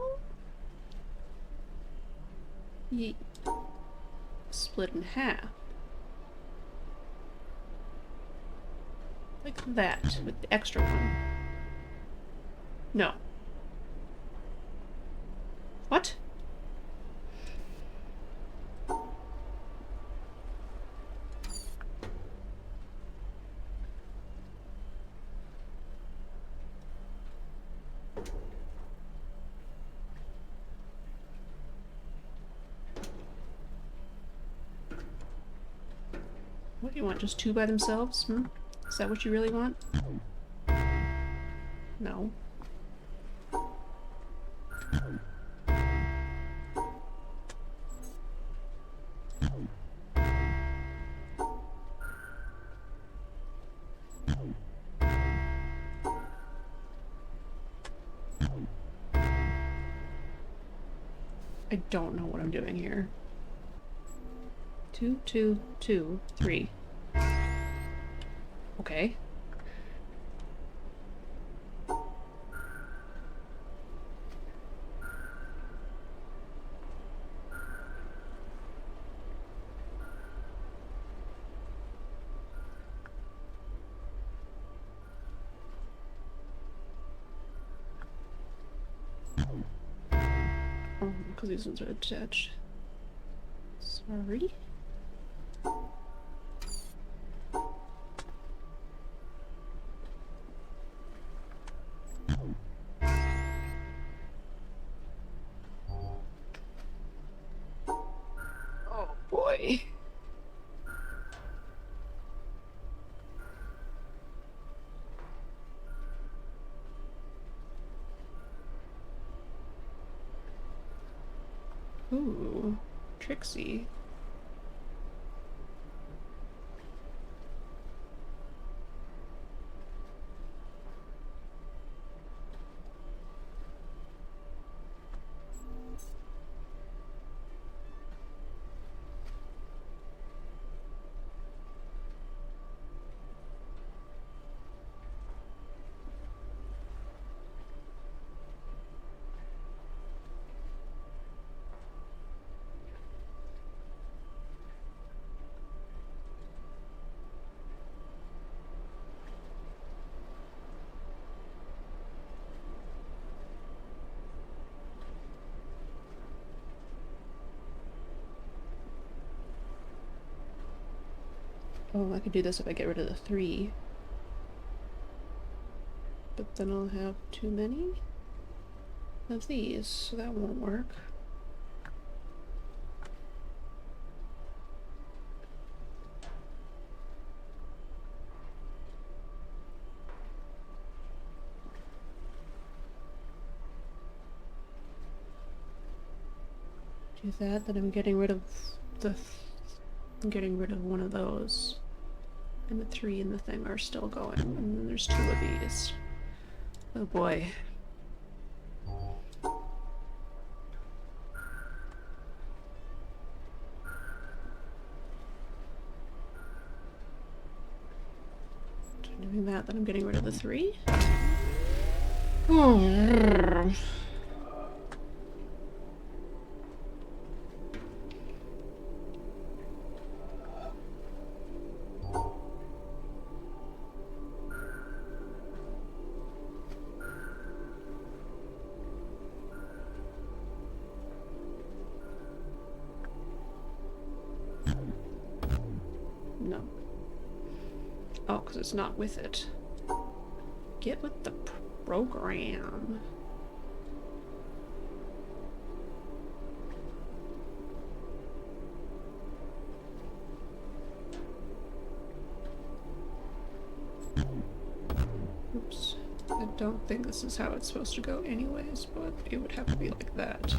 Yeet. Split in half. Like that, with the extra one. No. What? What do you want? Just 2 by themselves? Hmm? Is that what you really want? No. I don't know what I'm doing here. 2, 2, 2, 3. Okay. Oh, because these ones are attached. Sorry. Oh boy. Ooh, Trixie. Oh, I could do this if I get rid of the 3. But then I'll have too many of these, so that won't work. Do that, then I'm getting rid of I'm getting rid of one of those. And the 3 and the thing are still going. And then there's 2 of these. Oh boy. So doing that, then I'm getting rid of the 3. Oh. No. Oh, because it's not with it. Get with the program. Oops. I don't think this is how it's supposed to go anyways, but it would have to be like that.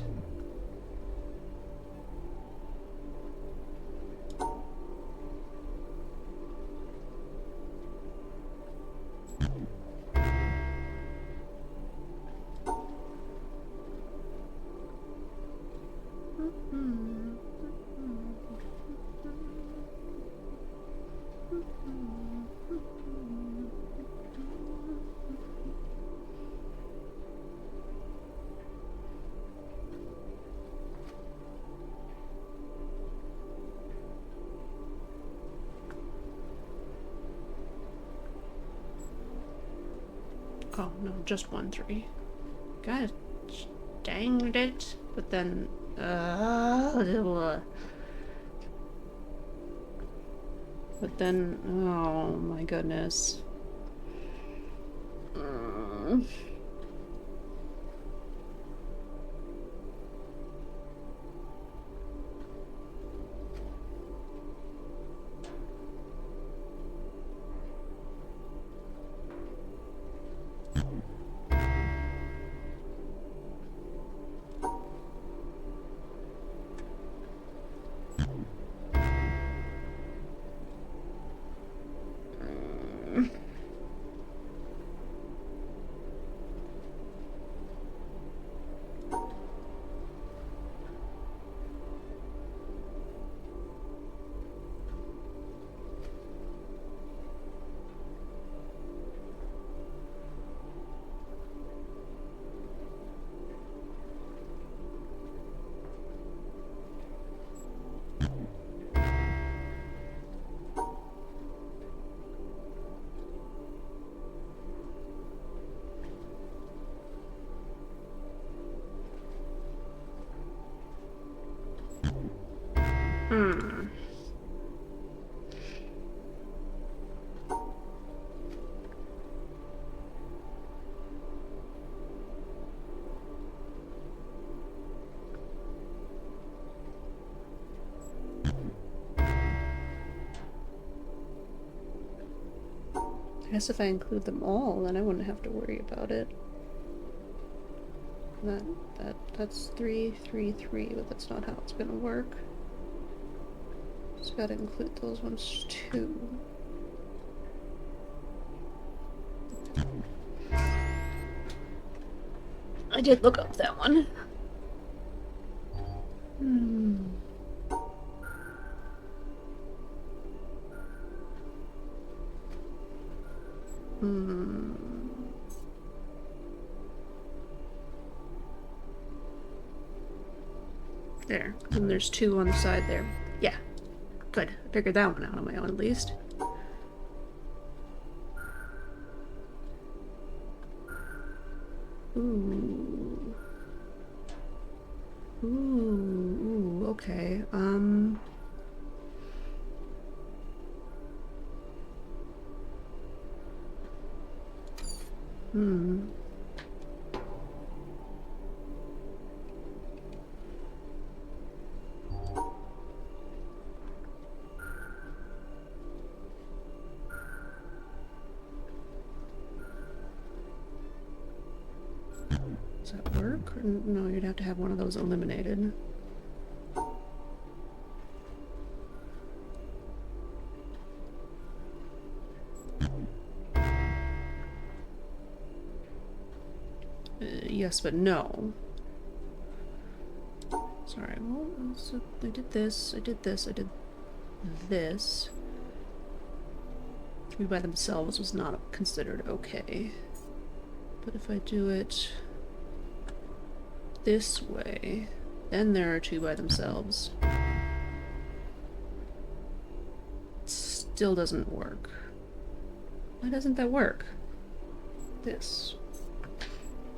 Oh, no, just 1 3. God dang it. But then, but then, oh my goodness. I guess if I include them all, then I wouldn't have to worry about it. That's 3 3 3, but that's not how it's gonna work. Just gotta include those ones too. I did look up that one. There. And there's 2 on the side there. Yeah. Good. I figured that one out on my own at least. Ooh. Ooh, okay. Hmm. Does that work? Or no, you'd have to have one of those eliminated. Yes, but no. Sorry, well, so I did this, I did this, I did this. Three by themselves was not considered okay. But if I do it this way, then there are two by themselves. It still doesn't work. Why doesn't that work? This.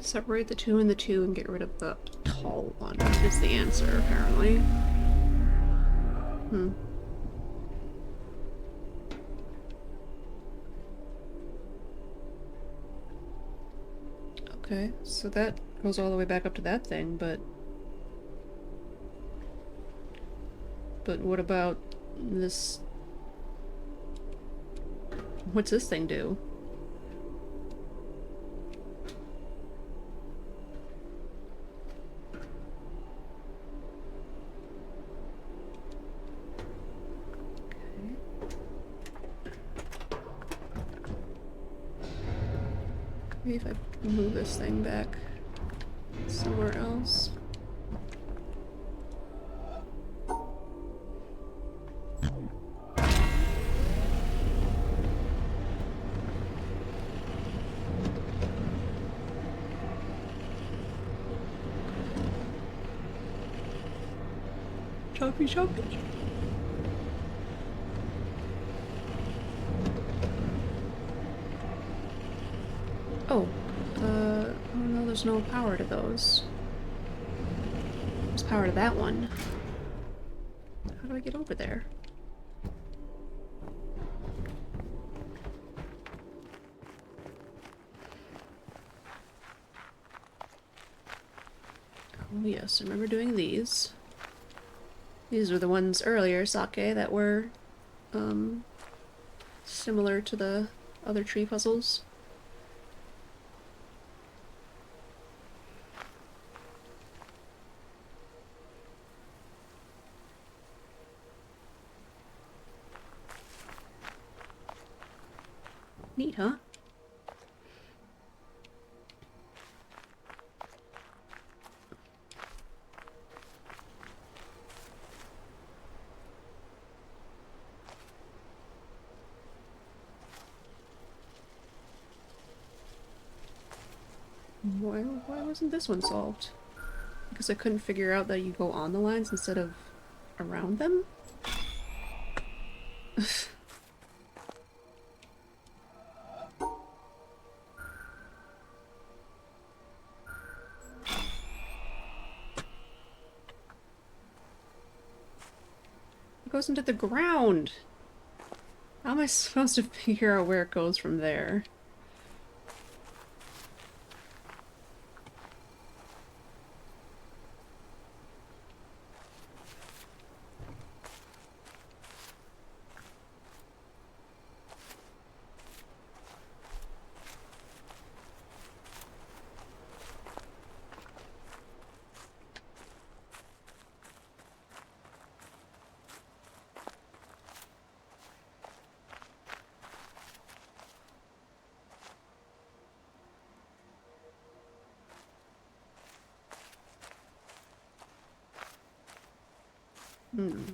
Separate the two and the two and get rid of the tall one is the answer, apparently. Hmm. Okay, so that goes all the way back up to that thing, but what about this? What's this thing do? Maybe if I move this thing back somewhere else. Choppy, choppy. Oh, oh no, there's no power to those. There's power to that one. How do I get over there? Oh yes, I remember doing these. These were the ones earlier, Sake, that were, similar to the other tree puzzles. Neat, huh? Why wasn't this one solved? Because I couldn't figure out that you go on the lines instead of around them? It goes into the ground! How am I supposed to figure out where it goes from there?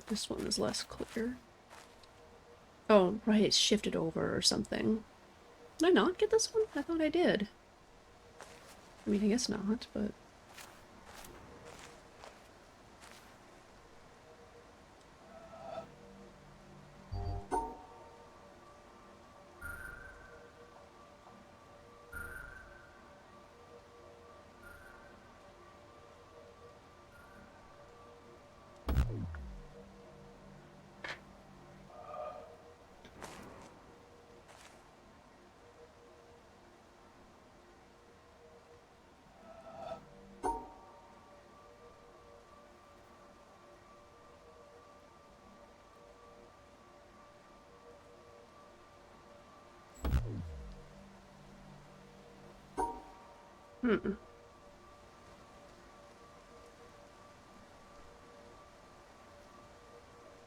This one is less clear. Oh, right, it's shifted over or something. Did I not get this one? I thought I did. I mean, I guess not, but... Hmm.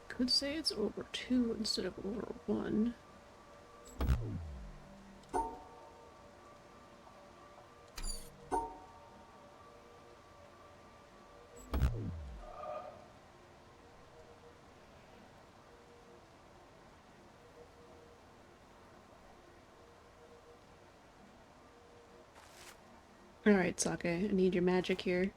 Could say it's over 2 instead of over 1. Alright, Sake, I need your magic here.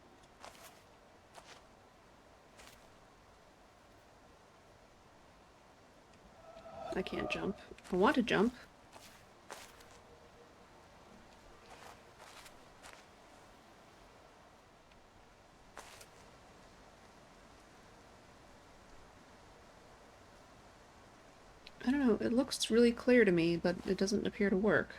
I can't jump. I want to jump. I don't know, it looks really clear to me, but it doesn't appear to work.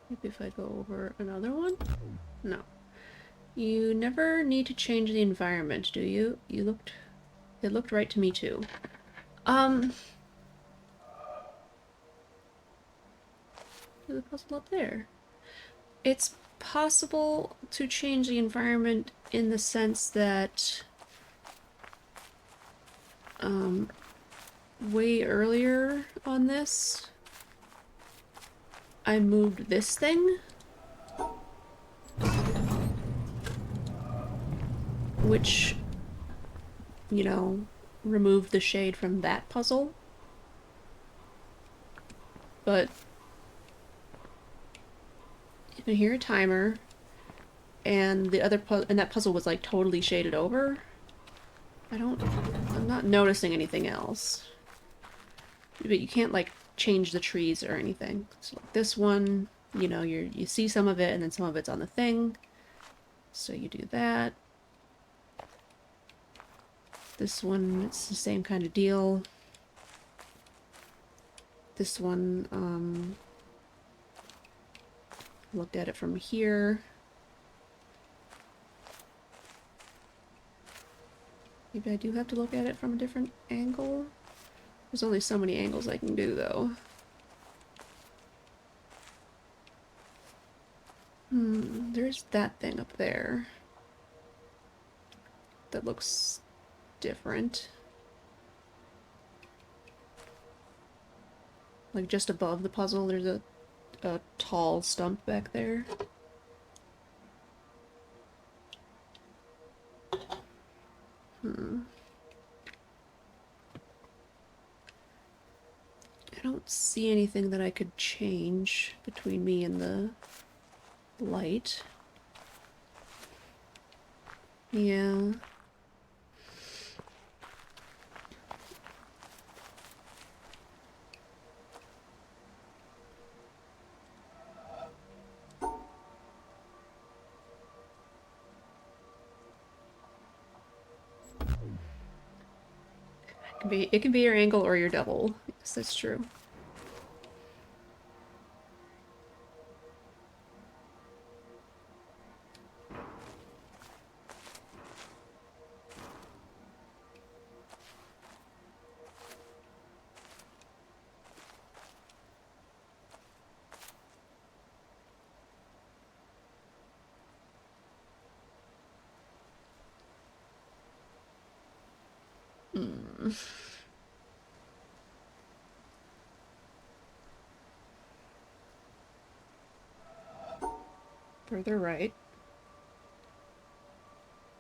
Maybe if I go over another one? No. You never need to change the environment, do you? It looked right to me too. There's a puzzle up there. It's possible to change the environment in the sense that, way earlier on this, I moved this thing, which, you know, removed the shade from that puzzle. But you can hear a timer, and the other and that puzzle was like totally shaded over. I'm not noticing anything else. But you can't like change the trees or anything. So like this one, you know, you see some of it and then some of it's on the thing. So you do that. This one, it's the same kind of deal. This one, looked at it from here. Maybe I do have to look at it from a different angle. There's only so many angles I can do, though. There's that thing up there. That looks different. Like just above the puzzle, there's a tall stump back there. I don't see anything that I could change between me and the light. Yeah. It can be your angle or your double. Yes, that's true. Further right.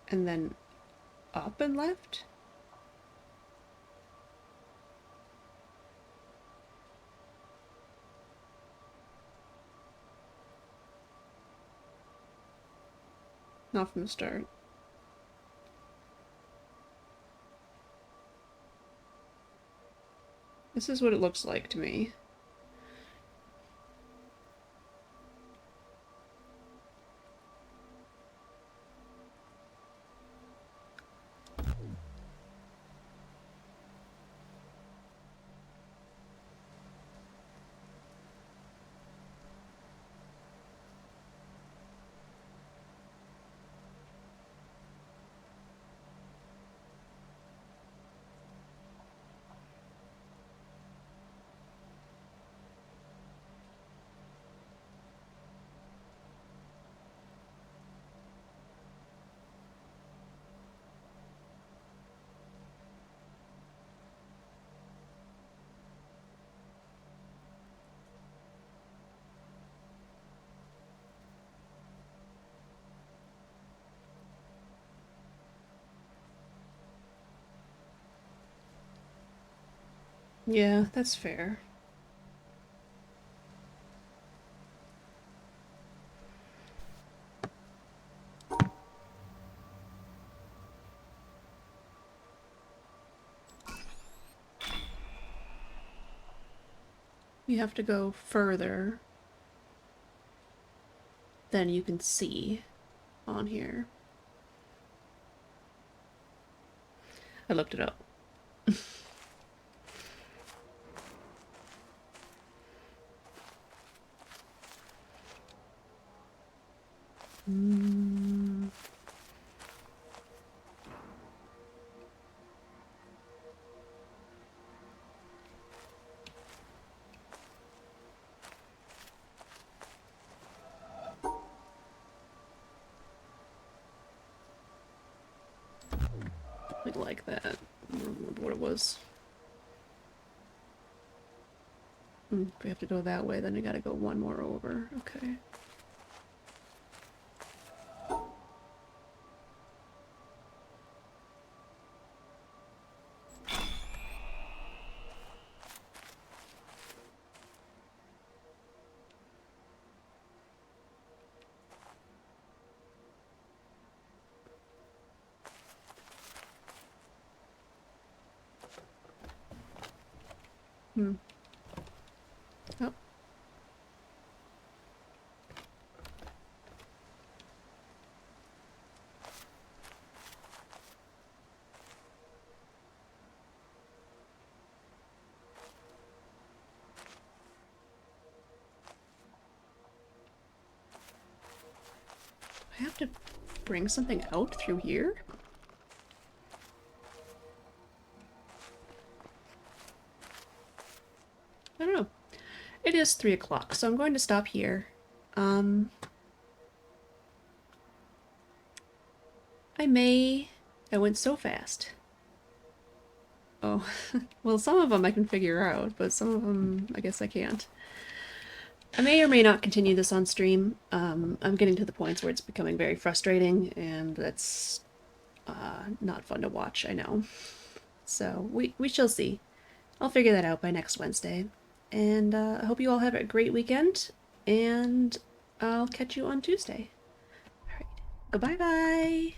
And then up and left? Not from the start. This is what it looks like to me. Yeah, that's fair. You have to go further than you can see on here. I looked it up. Mm. Like that. I don't remember what it was. If we have to go that way, then we gotta go one more over. Okay. Hmm. Oh. I have to bring something out through here? I don't know. It is 3 o'clock, so I'm going to stop here. I may... I went so fast. Oh, well, some of them I can figure out, but some of them I guess I can't. I may or may not continue this on stream. I'm getting to the points where it's becoming very frustrating, and that's not fun to watch, I know. So we shall see. I'll figure that out by next Wednesday. And I hope you all have a great weekend, and I'll catch you on Tuesday. All right. Goodbye bye.